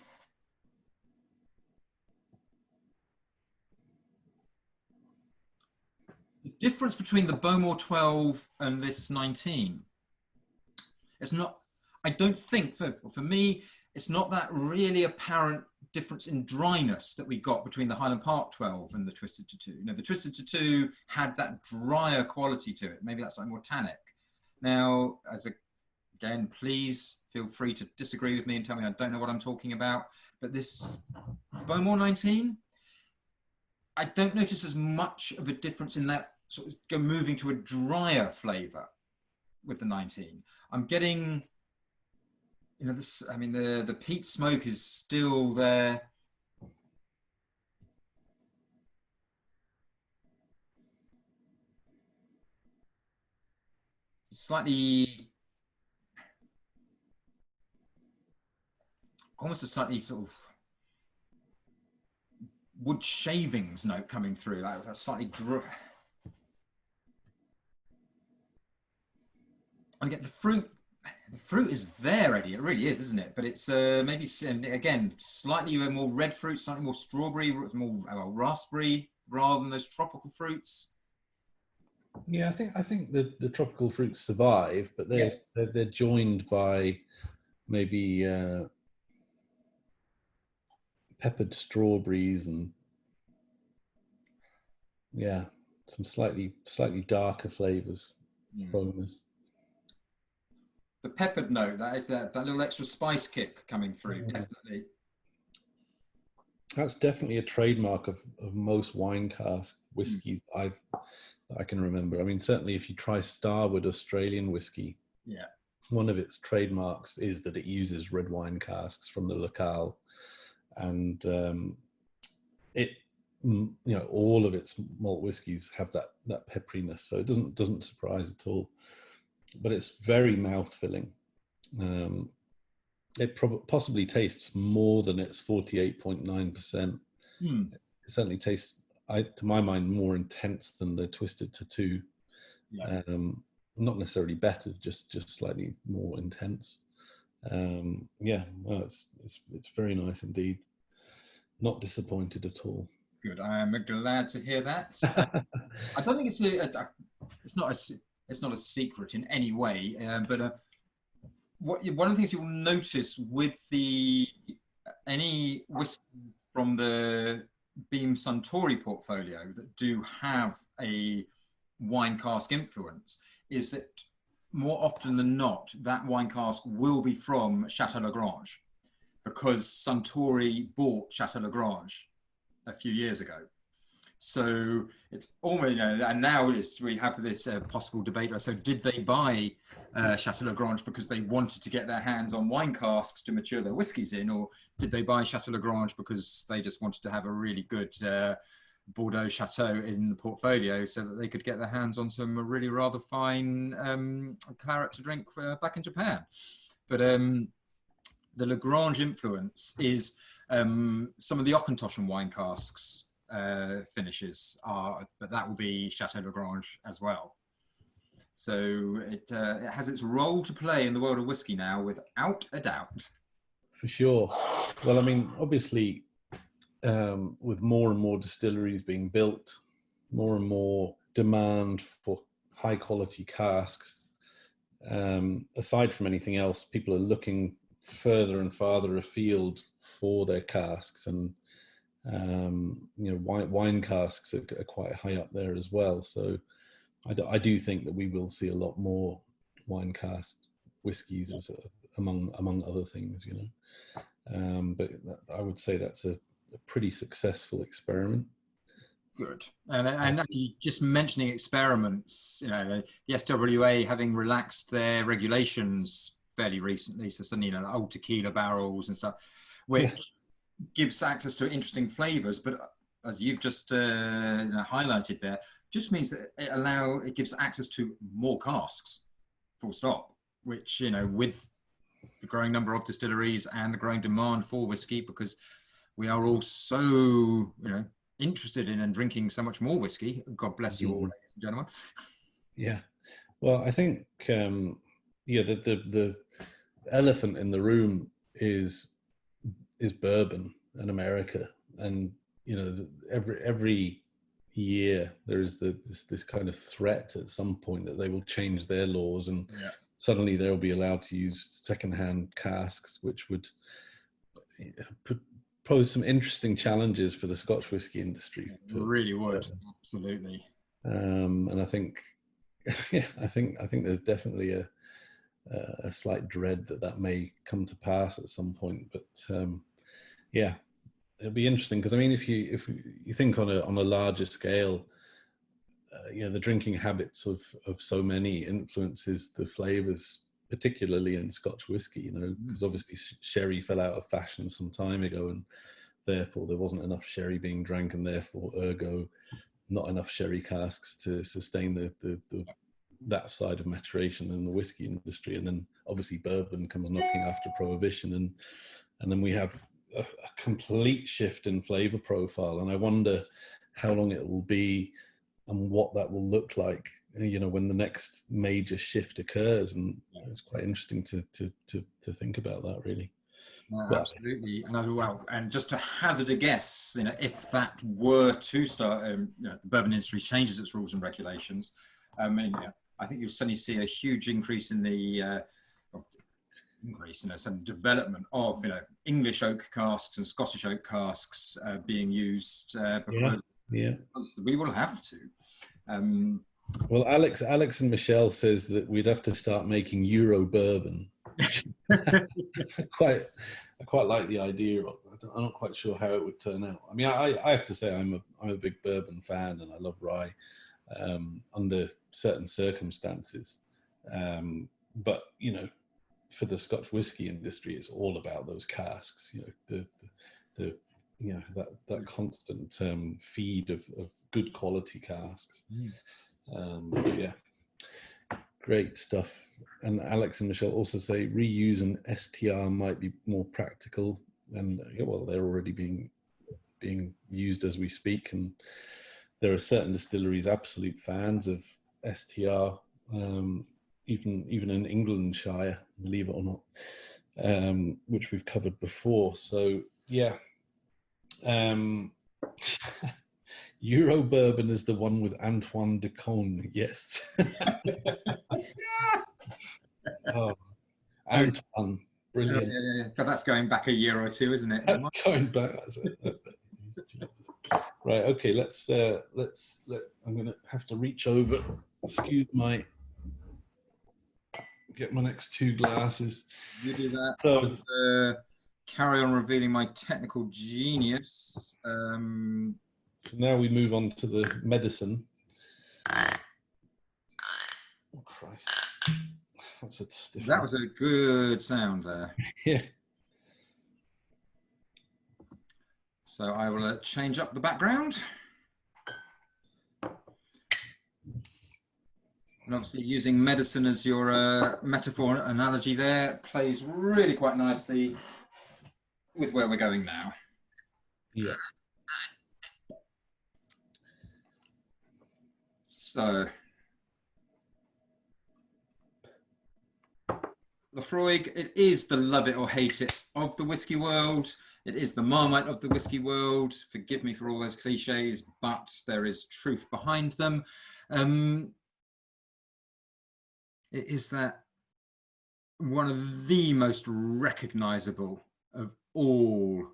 difference between the Bowmore 12 and this 19, it's not, I don't think, for me, it's not that really apparent difference in dryness that we got between the Highland Park 12 and the Twisted Tattoo. You know, the Twisted Tattoo had that drier quality to it. Maybe that's something more tannic. Now, again, please feel free to disagree with me and tell me I don't know what I'm talking about. But this Bowmore 19, I don't notice as much of a difference in that sort of moving to a drier flavour with the 19. I'm getting, you know, this. I mean, the peat smoke is still there. Slightly, almost a slightly sort of wood shavings note coming through, like that slightly dry. I get the fruit. The fruit is there, Eddie. It really is, isn't it? But it's maybe, again, slightly more red fruit, slightly more strawberry, more raspberry, rather than those tropical fruits. Yeah, I think the tropical fruits survive, but they're joined by maybe peppered strawberries and some slightly darker flavors. Bonus. The peppered note, that is that little extra spice kick coming through, definitely. That's definitely a trademark of most wine cask whiskies I can remember. I mean, certainly if you try Starward Australian whiskey, one of its trademarks is that it uses red wine casks from the locale, and all of its malt whiskies have that pepperiness, so it doesn't surprise at all. But it's very mouth-filling. It possibly tastes more than its 48.9%. It certainly tastes, to my mind, more intense than the Twisted Tattoo. Not necessarily better, just slightly more intense. It's very nice indeed. Not disappointed at all. Good. I am glad to hear that. I don't think it's not a secret in any way, but one of the things you'll notice with any whiskey from the Beam Suntory portfolio that do have a wine cask influence is that more often than not, that wine cask will be from Chateau Lagrange, because Suntory bought Chateau Lagrange a few years ago. So it's almost, and now we have this possible debate. So did they buy Chateau Lagrange because they wanted to get their hands on wine casks to mature their whiskies in, or did they buy Chateau Lagrange because they just wanted to have a really good Bordeaux Chateau in the portfolio so that they could get their hands on some really rather fine claret to drink back in Japan? But the Lagrange influence is some of the Auchentoshan wine casks finishes but that will be Chateau Lagrange as well. So it has its role to play in the world of whiskey now, without a doubt. For sure. Well, I mean, obviously, with more and more distilleries being built, more and more demand for high quality casks, aside from anything else, people are looking further and farther afield for their casks, and wine casks are quite high up there as well. So I do think that we will see a lot more wine cask whiskies as among other things, but I would say that's a pretty successful experiment. Good. And actually, just mentioning experiments, the SWA having relaxed their regulations fairly recently, so suddenly old tequila barrels and stuff, which gives access to interesting flavors, but as you've just highlighted there, just means that it gives access to more casks, full stop, which, with the growing number of distilleries and the growing demand for whiskey, because we are all so, interested in and drinking so much more whiskey. God bless you all, ladies and gentlemen. Yeah. Well, I think, the elephant in the room is bourbon in America, and every year there is this kind of threat at some point that they will change their laws, and suddenly they'll be allowed to use secondhand casks, which would pose some interesting challenges for the Scotch whisky industry. It really would, absolutely. And I think, yeah, I think there's definitely a slight dread that may come to pass at some point. But yeah, it'll be interesting because I mean, if you think on a larger scale, the drinking habits of so many influences the flavors, particularly in Scotch whisky. Because obviously sherry fell out of fashion some time ago, and therefore there wasn't enough sherry being drank, and therefore ergo not enough sherry casks to sustain the that side of maturation in the whiskey industry. And then obviously bourbon comes knocking after prohibition, and then we have a complete shift in flavor profile. And I wonder how long it will be and what that will look like, when the next major shift occurs. And it's quite interesting to think about that, really. Absolutely. And just to hazard a guess, if that were to start, the bourbon industry changes its rules and regulations, I think you'll suddenly see a huge increase in the some development of English oak casks and Scottish oak casks being used because we will have to. Well, Alex and Michelle says that we'd have to start making Euro bourbon. I quite like the idea of it. I'm not quite sure how it would turn out. I mean, I have to say I'm a big bourbon fan, and I love rye under certain circumstances. But for the Scotch whisky industry, it's all about those casks. That constant feed of good quality casks. Yeah, great stuff. And Alex and Michelle also say reuse and STR might be more practical, and they're already being used as we speak. And there are certain distilleries absolute fans of STR, even in Englandshire, believe it or not, which we've covered before. So yeah. Euro bourbon is the one with Antoine de Caunes. Yes. Oh, Antoine, brilliant. God, that's going back a year or two, isn't it? That's going back. Right. Okay. Let's. I'm going to have to reach over. Get my next two glasses. You do that. So carry on revealing my technical genius. So now we move on to the medicine. Oh Christ. That's a stiff. That was a good sound there. Yeah. So I will change up the background. And obviously using medicine as your metaphor analogy there plays really quite nicely with where we're going now. Yeah. So, Laphroaig, it is the love it or hate it of the whiskey world. It is the Marmite of the whiskey world. Forgive me for all those cliches, but there is truth behind them. It is that one of the most recognizable of all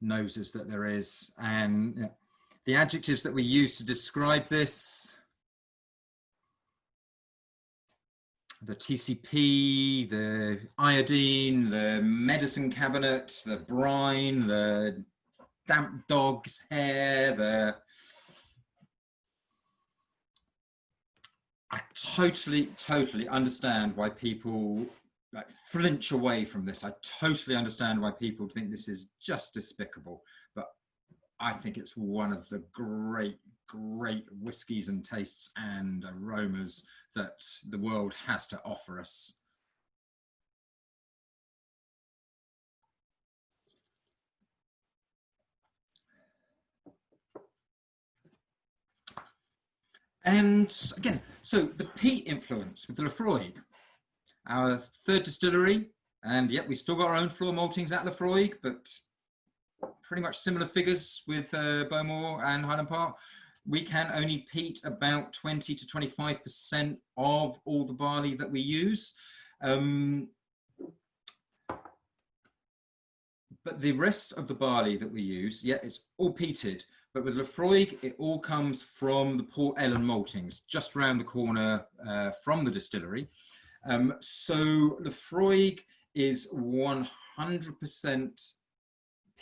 noses that there is. And the adjectives that we use to describe this, the TCP, the iodine, the medicine cabinet, the brine, the damp dog's hair, I totally understand why people flinch away from this. I totally understand why people think this is just despicable, but I think it's one of the great whiskies and tastes and aromas that the world has to offer us. And again, so the peat influence with the Laphroaig, our third distillery, and yet we've still got our own floor maltings at Laphroaig, but pretty much similar figures with Bowmore and Highland Park. We can only peat about 20 to 25% of all the barley that we use. But the rest of the barley that we use, yeah, it's all peated. But with Laphroaig, it all comes from the Port Ellen maltings, just round the corner from the distillery. So Laphroaig is 100%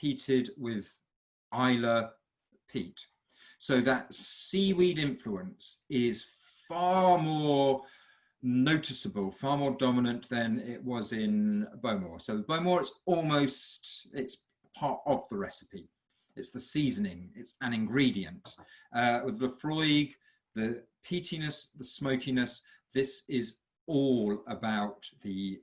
peated with Islay peat. So that seaweed influence is far more noticeable, far more dominant than it was in Bowmore. So Bowmore, it's part of the recipe. It's the seasoning, it's an ingredient. With Laphroaig, the peatiness, the smokiness, this is all about the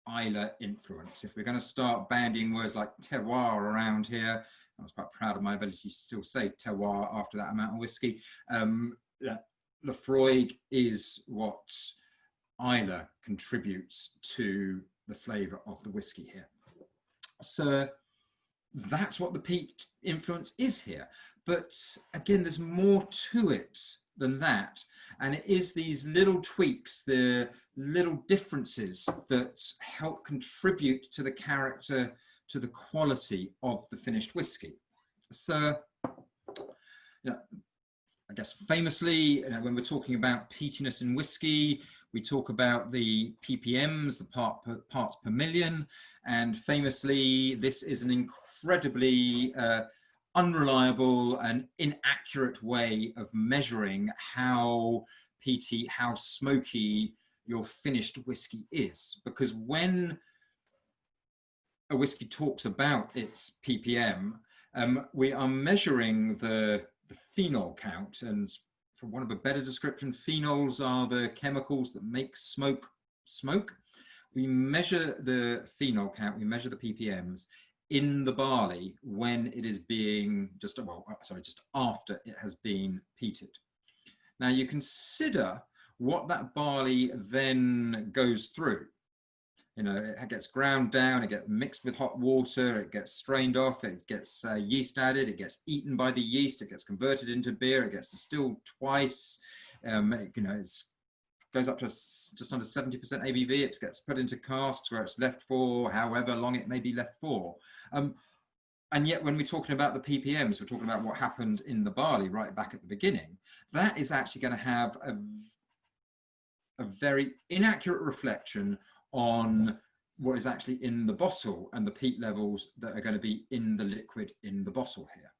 Islay influence. If we're going to start bandying words like terroir around here, I was quite proud of my ability to still say terroir after that amount of whiskey. Laphroaig is what Islay contributes to the flavour of the whiskey here. So that's what the peat influence is here. But again, there's more to it than that. And it is these little tweaks, the little differences that help contribute to the character, to the quality of the finished whiskey. So, I guess famously, when we're talking about peatiness in whiskey, we talk about the ppms, the parts per million, and famously, this is an incredibly unreliable and inaccurate way of measuring how peaty, how smoky your finished whiskey is. Because when a whiskey talks about its ppm, we are measuring the phenol count, and for want of a better description, phenols are the chemicals that make smoke. We measure the phenol count, we measure the ppms in the barley when it is being just after it has been peated. Now you consider what that barley then goes through. It gets ground down, it gets mixed with hot water, it gets strained off, it gets yeast added, it gets eaten by the yeast, it gets converted into beer, it gets distilled twice. It goes up to just under 70% ABV. It gets put into casks where it's left for however long it may be left for. And yet when we're talking about the ppms, we're talking about what happened in the barley right back at the beginning. That is actually going to have a very inaccurate reflection on what is actually in the bottle and the peat levels that are going to be in the liquid in the bottle here.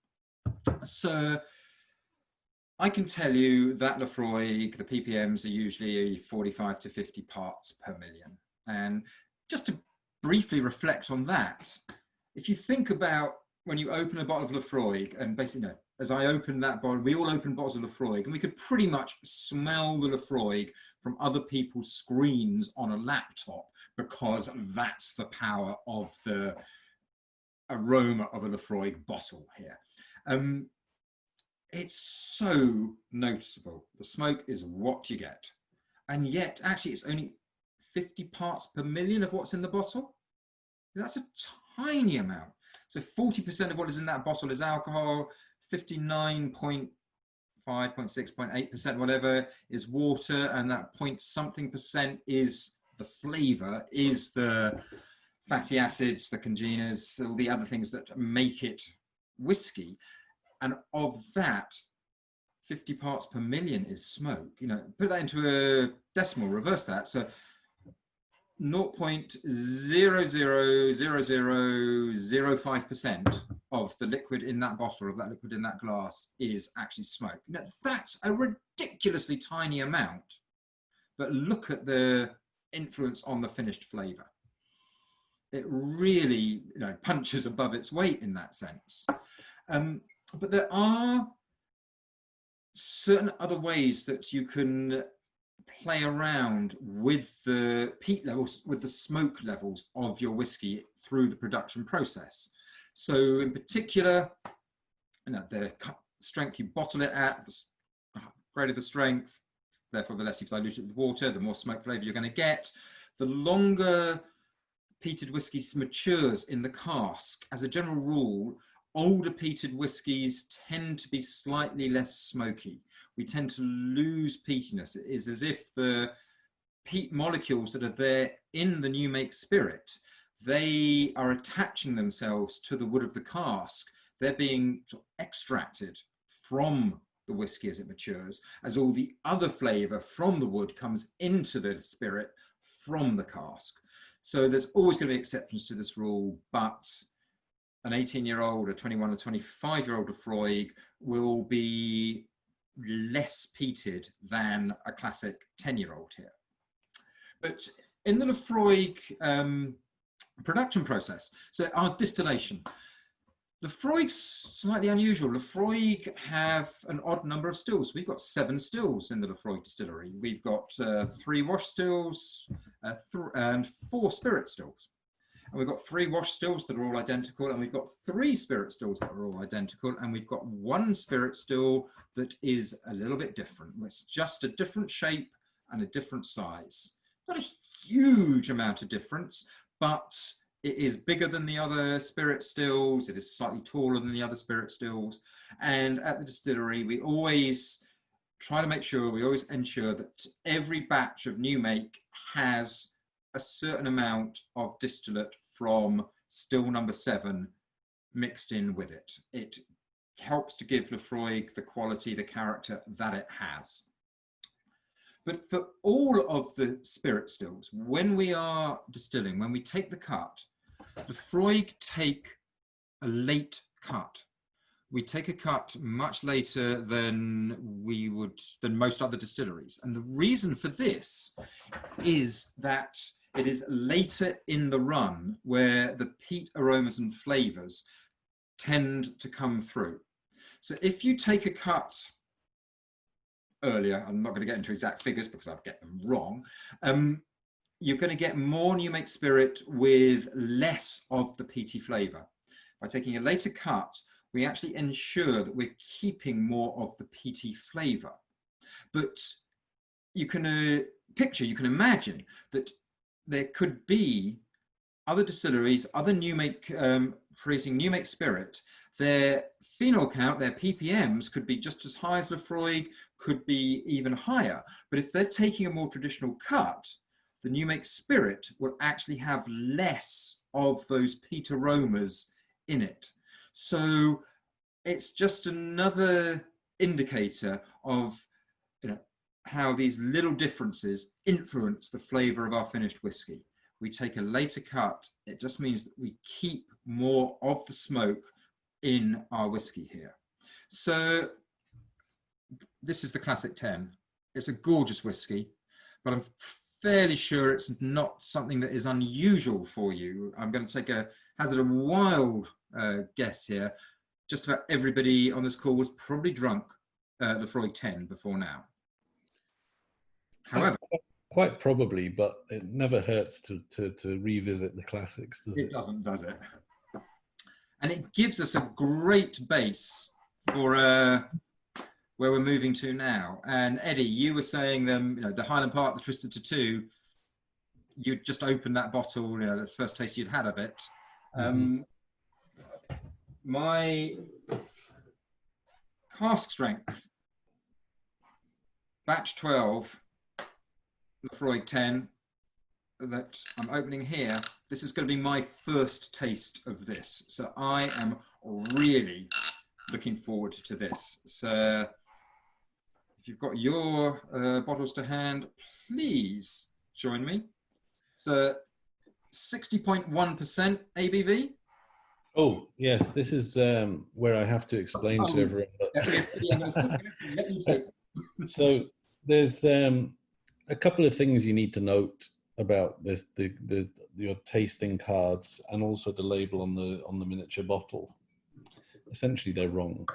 So I can tell you that Laphroaig, the ppms are usually 45 to 50 parts per million. And just to briefly reflect on that, if you think about when you open a bottle of Laphroaig, and basically, as I opened that bottle, we all opened bottles of Laphroaig, and we could pretty much smell the Laphroaig from other people's screens on a laptop, because that's the power of the aroma of a Laphroaig bottle here. It's so noticeable. The smoke is what you get. And yet, actually, it's only 50 parts per million of what's in the bottle. That's a tiny amount. So 40% of what is in that bottle is alcohol, 59.5, 0.6, 0.8%, whatever, is water, and that point something percent is the flavor, is the fatty acids, the congeners, all the other things that make it whiskey. And of that, 50 parts per million is smoke. Put that into a decimal, reverse that. So 0.000005% of the liquid in that bottle, of that liquid in that glass, is actually smoke. That's a ridiculously tiny amount, but look at the influence on the finished flavor. It really punches above its weight in that sense. But there are certain other ways that you can play around with the peat levels, with the smoke levels of your whiskey through the production process. So in particular, the strength you bottle it at, the greater the strength, therefore the less you dilute it with water, the more smoke flavour you're going to get. The longer peated whiskey matures in the cask, as a general rule, older peated whiskies tend to be slightly less smoky. We tend to lose peatiness. It is as if the peat molecules that are there in the new make spirit, they are attaching themselves to the wood of the cask. They're being sort of extracted from the whiskey as it matures, as all the other flavour from the wood comes into the spirit from the cask. So there's always going to be exceptions to this rule, but an 18-year-old, a 21 or 25-year-old Lafroig will be less peated than a classic 10-year-old here. But in the Lafroig production process, so our distillation, Lafroig's slightly unusual. Lafroig have an odd number of stills. We've got 7 stills in the Lafroig distillery. We've got 3 wash stills and 4 spirit stills. And we've got 3 wash stills that are all identical, and we've got 3 spirit stills that are all identical, and we've got 1 spirit still that is a little bit different. It's just a different shape and a different size. Not a huge amount of difference, but it is bigger than the other spirit stills. It is slightly taller than the other spirit stills. And at the distillery, we always try to make sure, we always ensure that every batch of new make has a certain amount of distillate from still number 7 mixed in with it. It helps to give Lafroig the quality, the character that it has. But for all of the spirit stills, when we are distilling, when we take the cut, Lafroig take a late cut. We take a cut much later than most other distilleries. And the reason for this is that it is later in the run where the peat aromas and flavors tend to come through. So if you take a cut earlier, I'm not going to get into exact figures because I'd get them wrong, you're going to get more new make spirit with less of the peaty flavor. By taking a later cut, we actually ensure that we're keeping more of the peaty flavor. But you can you can imagine that there could be other distilleries, other new make, creating new make spirit. Their phenol count, their ppms could be just as high as Lafroig, could be even higher. But if they're taking a more traditional cut, the new make spirit will actually have less of those peat aromas in it. So it's just another indicator of how these little differences influence the flavor of our finished whiskey. We take a later cut, it just means that we keep more of the smoke in our whiskey here. So this is the Classic 10. It's a gorgeous whiskey, but I'm fairly sure it's not something that is unusual for you. I'm going to hazard a wild guess here. Just about everybody on this call was probably drunk Lafroig 10 before now. However, quite probably, but it never hurts to revisit the classics, does it? It doesn't, does it? And it gives us a great base for where we're moving to now. And Eddie, you were saying the Highland Park, the Twisted Tattoo, you'd just opened that bottle, the first taste you'd had of it. My cask strength, batch 12, Lafroig 10, that I'm opening here, this is going to be my first taste of this. So I am really looking forward to this. So if you've got your bottles to hand, please join me. So 60.1% ABV. Oh, yes, this is where I have to explain to everyone. So there's a couple of things you need to note about this, your tasting cards and also the label on the miniature bottle. Essentially, they're wrong.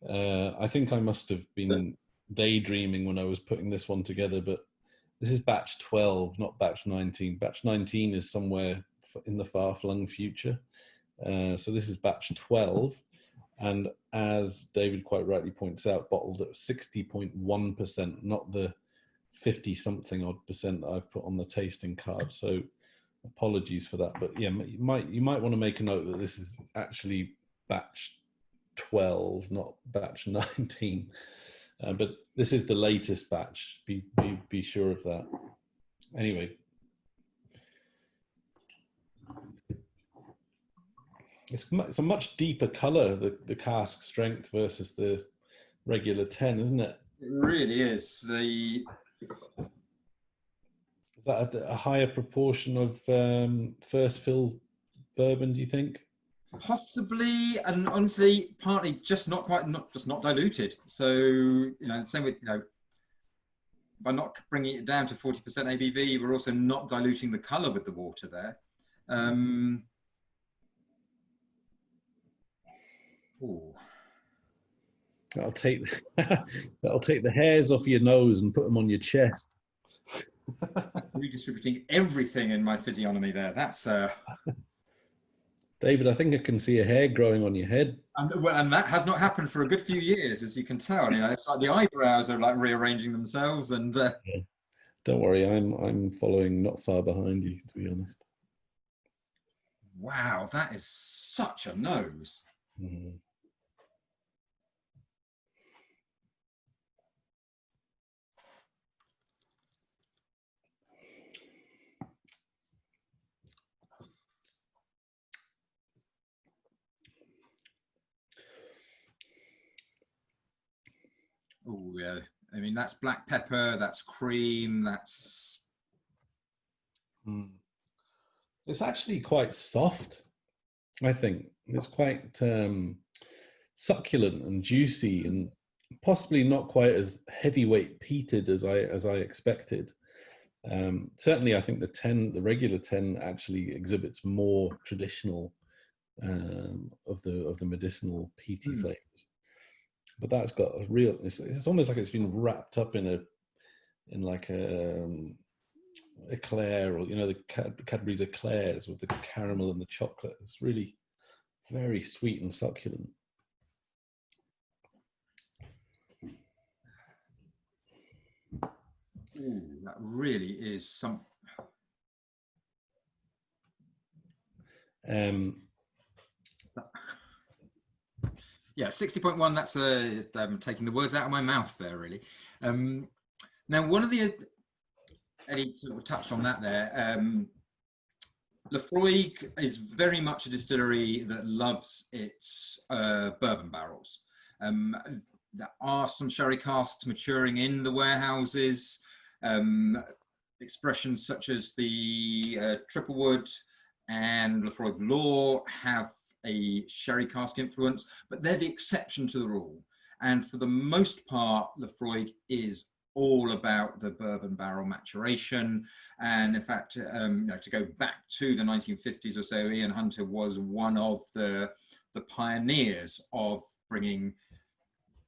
I think I must have been daydreaming when I was putting this one together, but this is batch 12, not batch 19. Batch 19 is somewhere in the far-flung future. So this is batch 12. And as David quite rightly points out, bottled at 60.1%, not the 50-something odd percent that I've put on the tasting card. So apologies for that. But yeah, you might want to make a note that this is actually batch 12, not batch 19. But this is the latest batch. Be sure of that. Anyway. it's a much deeper color, the cask strength versus the regular 10, isn't it? It really is. Is that a higher proportion of first fill bourbon, do you think? Possibly, and honestly, partly just not quite, not diluted. So, same with, by not bringing it down to 40% ABV, we're also not diluting the color with the water there. Ooh. That'll take the hairs off your nose and put them on your chest. Redistributing everything in my physiognomy there. That's David, I think I can see a hair growing on your head. and that has not happened for a good few years, as you can tell. It's like the eyebrows are like rearranging themselves, and Yeah. Don't worry, I'm following not far behind you, to be honest. wow, that is such a nose. Mm. Oh yeah, I mean that's black pepper, that's cream, that's. It's actually quite soft, I think. It's quite succulent and juicy, and possibly not quite as heavyweight peated as I expected. Certainly, I think the regular 10 actually exhibits more traditional of the medicinal peaty flavors. But that's got a real. It's almost like it's been wrapped up in like a eclair, or the Cadbury's eclairs with the caramel and the chocolate. It's really very sweet and succulent. Ooh, that really is some. Yeah, 60.1. That's taking the words out of my mouth there, really. Now, one of the Eddie sort of touched on that there. Laphroaig is very much a distillery that loves its bourbon barrels. There are some sherry casks maturing in the warehouses. Expressions such as the Triplewood and Laphroaig Law have a sherry cask influence, but they're the exception to the rule. And for the most part, Laphroaig is all about the bourbon barrel maturation. And in fact, to go back to the 1950s or so, Ian Hunter was one of the pioneers of bringing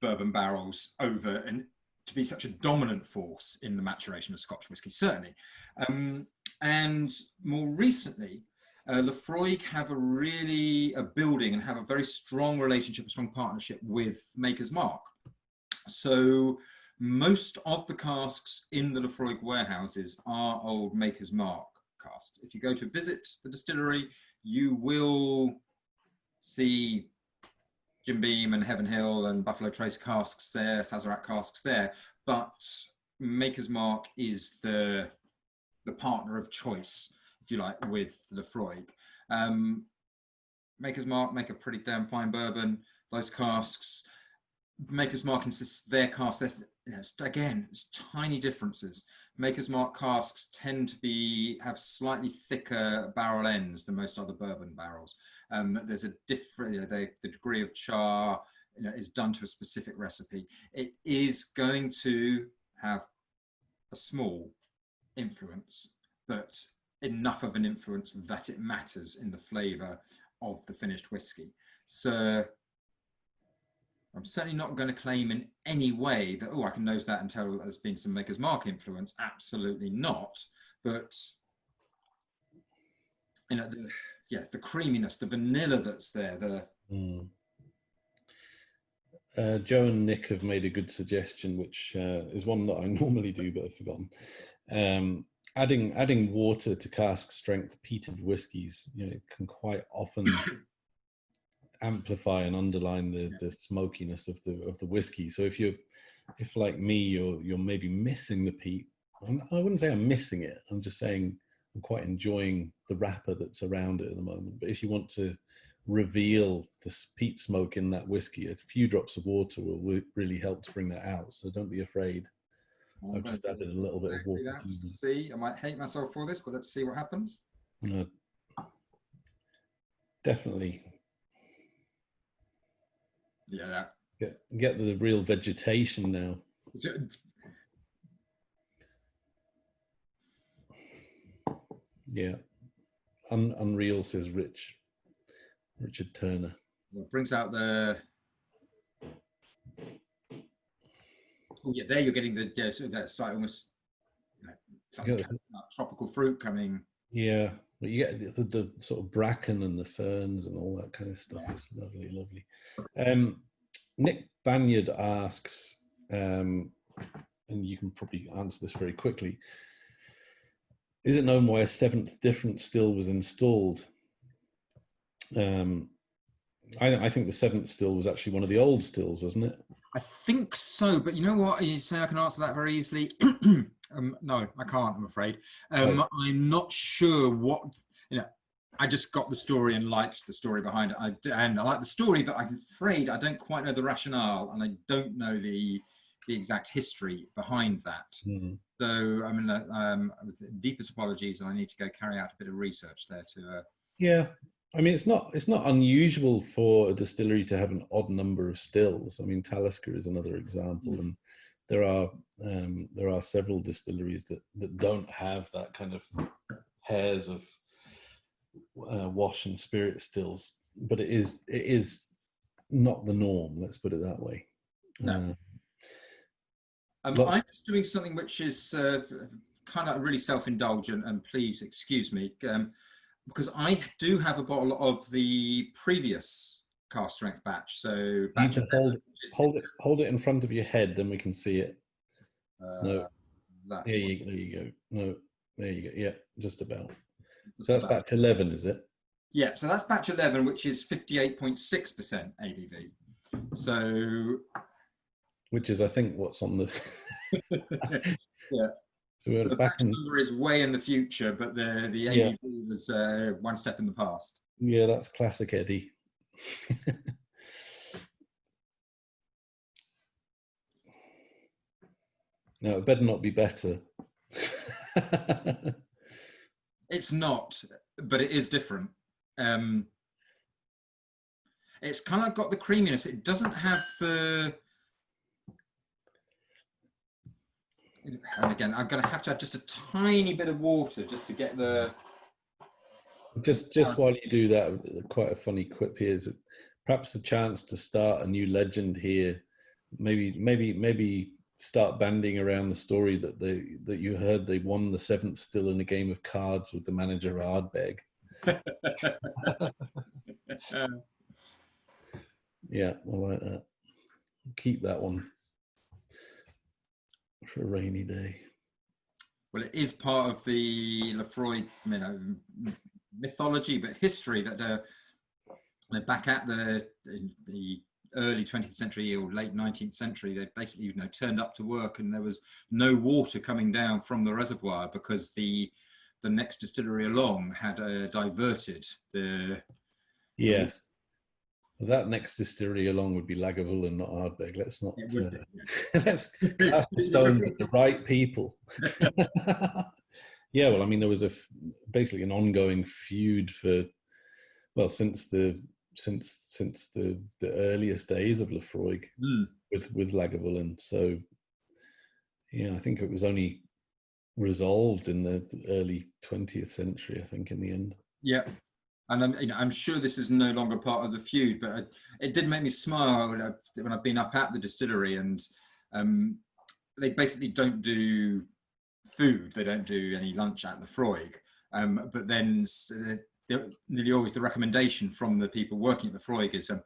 bourbon barrels over and to be such a dominant force in the maturation of Scotch whisky, certainly. And more recently, Laphroaig have building and have a very strong relationship, a strong partnership with Maker's Mark. So most of the casks in the Laphroaig warehouses are old Maker's Mark casks. If you go to visit the distillery, you will see Jim Beam and Heaven Hill and Buffalo Trace casks there, Sazerac casks there, but Maker's Mark is the partner of choice, if you like, with Laphroaig. Maker's Mark make a pretty damn fine bourbon. Those casks, Maker's Mark insists their casks, again, it's tiny differences. Maker's Mark casks tend to have slightly thicker barrel ends than most other bourbon barrels. There's a different, the degree of char is done to a specific recipe. It is going to have a small influence, but enough of an influence that it matters in the flavour of the finished whiskey. So I'm certainly not going to claim in any way that, I can nose that and tell there's been some Maker's Mark influence. Absolutely not. But, the creaminess, the vanilla that's there. Joe and Nick have made a good suggestion, which is one that I normally do, but I've forgotten. Adding water to cask strength peated whiskies, can quite often amplify and underline the smokiness of the whiskey. So if like me, you're maybe missing the peat. I wouldn't say I'm missing it. I'm just saying I'm quite enjoying the wrapper that's around it at the moment. But if you want to reveal the peat smoke in that whiskey. A few drops of water will really help to bring that out. So don't be afraid. I've just added a little bit of water to just to see. I might hate myself for this, but let's see what happens. Definitely. Yeah. Get the real vegetation now. Yeah. Unreal, says Richard Turner. Well, it brings out the. Oh yeah, there you're getting the sort of that slight almost tropical fruit coming. Yeah, but you get the sort of bracken and the ferns and all that kind of stuff. It's lovely, lovely. Nick Banyard asks, and you can probably answer this very quickly. Is it known why a seventh different still was installed? I think the seventh still was actually one of the old stills, wasn't it? I think so, but you know what? You say I can answer that very easily. No, I can't, I'm afraid. I'm not sure what, I just got the story and liked the story behind it. And I like the story, but I'm afraid I don't quite know the rationale, and I don't know the exact history behind that. Mm-hmm. So, I mean, with the deepest apologies, and I need to go carry out a bit of research there to... Yeah. I mean, it's not unusual for a distillery to have an odd number of stills. I mean, Talisker is another example, and there are several distilleries that don't have that kind of pairs of wash and spirit stills. But it is not the norm. Let's put it that way. No. I'm just doing something which is kind of really self-indulgent, and please excuse me. Because I do have a bottle of the previous cast strength batch. So batch hold it in front of your head, then we can see it. No, there you go. No, there you go. Yeah, just about. So that's batch 11, is it? Yeah, so that's batch 11, which is 58.6% ABV. So, which is, I think, what's on the. Yeah. So the batch number is way in the future, but the ABV was one step in the past. Yeah, that's classic Eddie. No, it better not be better. It's not, but it is different. It's kind of got the creaminess. It doesn't have the... And again, I'm going to have to add just a tiny bit of water just to get the... Just while you do that, quite a funny quip here is perhaps a chance to start a new legend here. Maybe start banding around the story that you heard they won the seventh still in a game of cards with the manager Ardbeg. Yeah, I like that. Keep that one for a rainy day. Well, it is part of the Lefroy, mythology, but history that they're back at the early 20th century or late 19th century. They basically, turned up to work and there was no water coming down from the reservoir because the next distillery along had diverted the. Yes. Well, that next distillery along would be Lagavulin, not Ardbeg. Let's not. Let's cast the stones at the right people. Yeah, well, I mean, there was basically an ongoing feud since the earliest days of Lefroy with Lagavulin. So, yeah, I think it was only resolved in the early 20th century. I think in the end. Yeah. And I'm sure this is no longer part of the feud, but it did make me smile when I've been up at the distillery, and they basically don't do food. They don't do any lunch at Lefroy, but then nearly always the recommendation from the people working at Lefroy is, but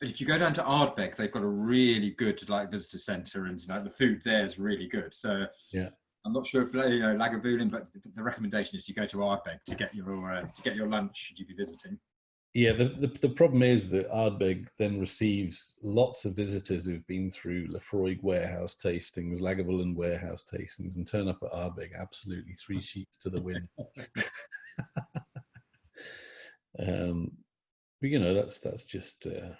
if you go down to Ardbeg, they've got a really good visitor centre, and the food there is really good. So yeah. I'm not sure if Lagavulin, but the recommendation is you go to Ardbeg to get your lunch should you be visiting. Yeah, the problem is that Ardbeg then receives lots of visitors who've been through Lefroy warehouse tastings, Lagavulin warehouse tastings, and turn up at Ardbeg absolutely 3 sheets to the wind. But you know, that's just The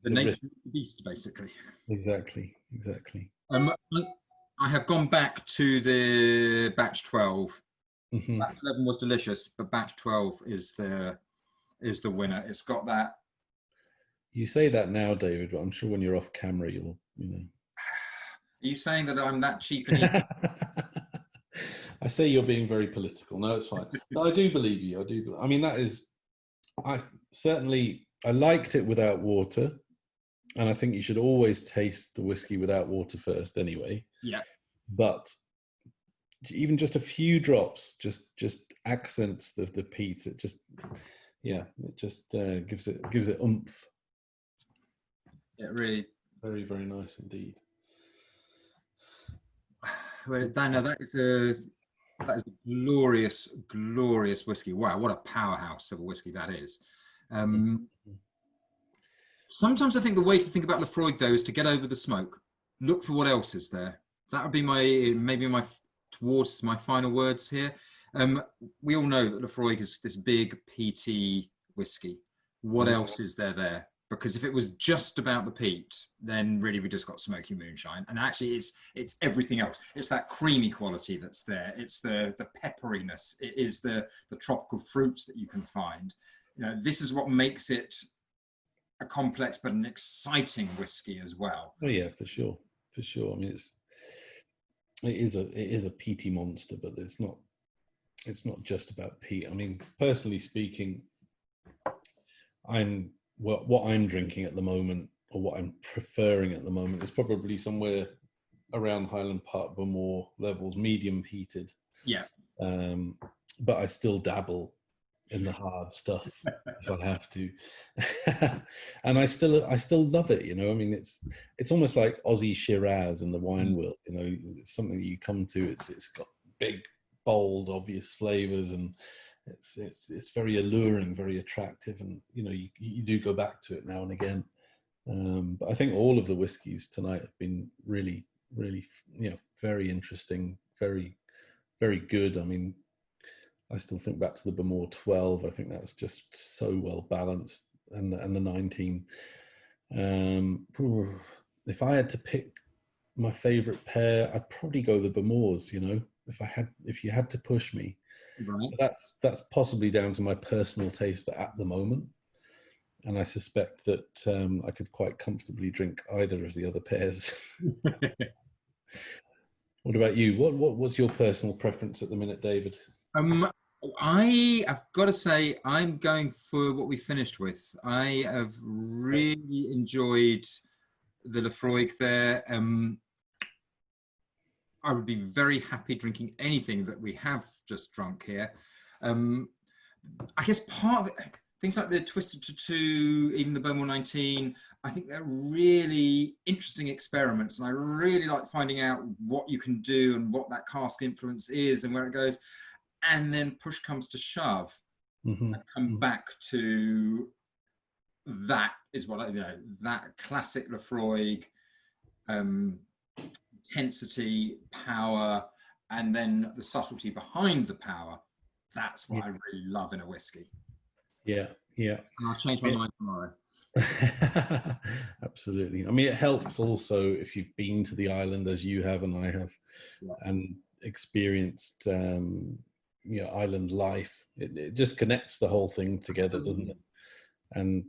the nature risk. of the beast, basically. Exactly, exactly. I have gone back to the batch 12. Hmm. Batch 11 was delicious, but batch 12 is the winner. It's got that. You say that now, David, but I'm sure when you're off camera, you'll, you know. Are you saying that I'm that cheap and easy? I say you're being very political. No, it's fine. No, I do believe you. I do. I mean, that is. I certainly. I liked it without water, and I think you should always taste the whiskey without water first, anyway. Yeah. But even just a few drops just accents the peat. It just, yeah, it just gives it oomph. It really. Very, very nice indeed. Well, that is a glorious, glorious whiskey. Wow, what a powerhouse of a whiskey that is. Sometimes I think the way to think about Lafroig, though, is to get over the smoke. Look for what else is there. That would be towards my final words here. We all know that Lafroig is this big peaty whiskey. What else is there? Because if it was just about the peat, then really we just got smoky moonshine. And actually, it's everything else. It's that creamy quality that's there. It's the pepperiness. It is the tropical fruits that you can find. You know, this is what makes it a complex but an exciting whiskey as well. Oh yeah, for sure, for sure. I mean, it is a peaty monster, but it's not just about peat. I mean, personally speaking, what I'm drinking at the moment, or what I'm preferring at the moment, is probably somewhere around Highland Park Bowmore levels, medium peated. Yeah. But I still dabble in the hard stuff if I have to, and I still love it. You know, I mean, it's almost like Aussie Shiraz in the wine world. You know, it's something that you come to. It's got big, bold, obvious flavors, and it's very alluring, very attractive, and you know, you do go back to it now and again. But I think all of the whiskies tonight have been really, really, you know, very interesting, very, very good. I mean, I still think back to the Bowmore 12. I think that's just so well balanced, and the 19. If I had to pick my favorite pair, I'd probably go the Bowmores. You know, if you had to push me, right. That's possibly down to my personal taste at the moment, and I suspect that I could quite comfortably drink either of the other pairs. What about you? What was your personal preference at the minute, David? I've got to say, I'm going for what we finished with. I have really enjoyed the Lafroig there. I would be very happy drinking anything that we have just drunk here. I guess part of it, things like the Twisted Tattoo, even the Bowmore 19, I think they're really interesting experiments, and I really like finding out what you can do and what that cask influence is and where it goes. And then push comes to shove, Mm-hmm. and come back to that is what I, you know, that classic Lafroig intensity, power, and then the subtlety behind the power. That's what I really love in a whiskey. Yeah, yeah. And I'll change my mind tomorrow. Absolutely. I mean, it helps also if you've been to the island as you have and I have, and experienced island life. It just connects the whole thing together, doesn't it? And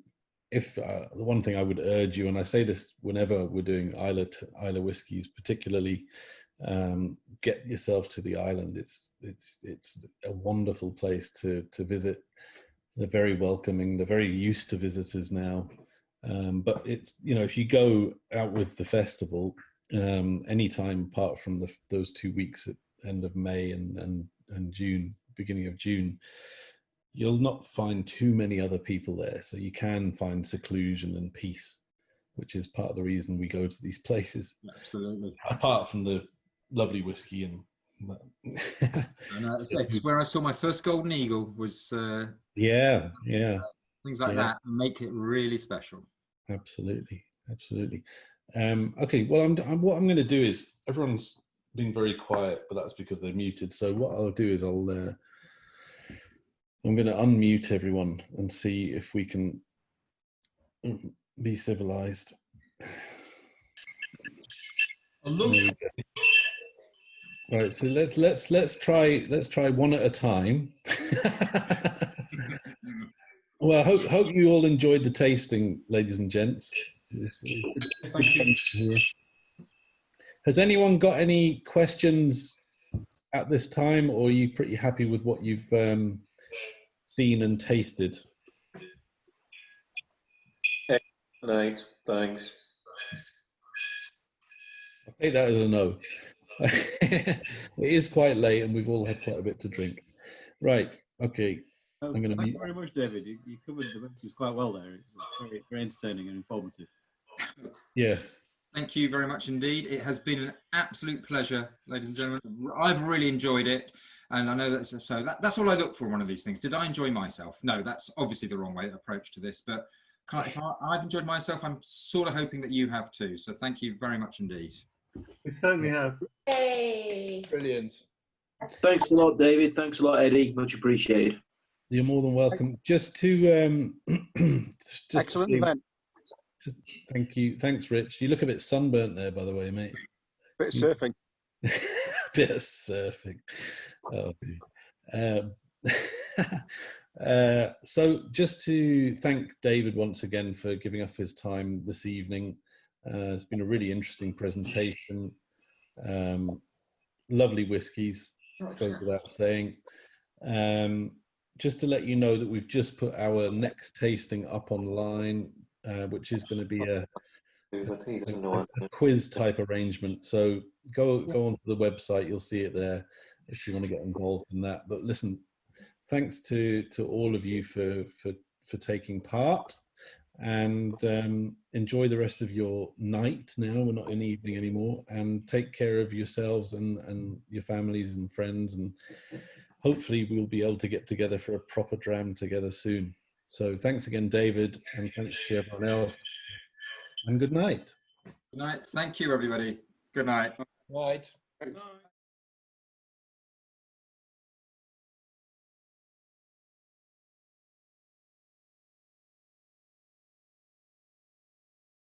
if the one thing I would urge you, and I say this whenever we're doing Isla whiskies, particularly, get yourself to the island. It's a wonderful place to visit. They're very welcoming. They're very used to visitors now. But it's, you know, if you go out with the festival, anytime apart from those 2 weeks at end of May and June, beginning of June, you'll not find too many other people there. So you can find seclusion and peace, which is part of the reason we go to these places. Absolutely. Apart from the lovely whiskey and it's where I saw my first golden eagle. Was yeah, things like that make it really special. Absolutely. Okay, well, what I'm going to do is, everyone's been very quiet, but that's because they're muted. So what I'll do is I'm going to unmute everyone and see if we can be civilized. Right, so let's try one at a time. Well, I hope you all enjoyed the tasting, ladies and gents. Thank you. Has anyone got any questions at this time, or are you pretty happy with what you've seen and tasted? Excellent, thanks. I'll take that as a no. It is quite late and we've all had quite a bit to drink. Right, okay. Thank you very much, David. You covered the bases quite well there. It's very entertaining and informative. Yes. Thank you very much indeed. It has been an absolute pleasure, ladies and gentlemen. I've really enjoyed it. And I know that's all I look for in one of these things. Did I enjoy myself? No, that's obviously the wrong way approach to this. But if I've enjoyed myself, I'm sort of hoping that you have too. So thank you very much indeed. We certainly have. Hey. Brilliant. Thanks a lot, David. Thanks a lot, Eddie. Much appreciated. You're more than welcome. Just to Excellent event. Thank you. Thanks, Rich. You look a bit sunburnt there, by the way, mate. Bit of surfing. Bit of surfing. Oh, so just to thank David once again for giving up his time this evening. It's been a really interesting presentation. Lovely whiskies, goes without saying. Just to let you know that we've just put our next tasting up online, which is going to be a quiz type arrangement. So go onto the website, you'll see it there if you want to get involved in that. But listen, thanks to all of you for taking part, and enjoy the rest of your night. Now we're not in the evening anymore, and take care of yourselves and your families and friends, and hopefully we'll be able to get together for a proper dram together soon. So thanks again, David, and thanks to everyone else, and good night. Good night. Thank you, everybody. Good night. Right. Night.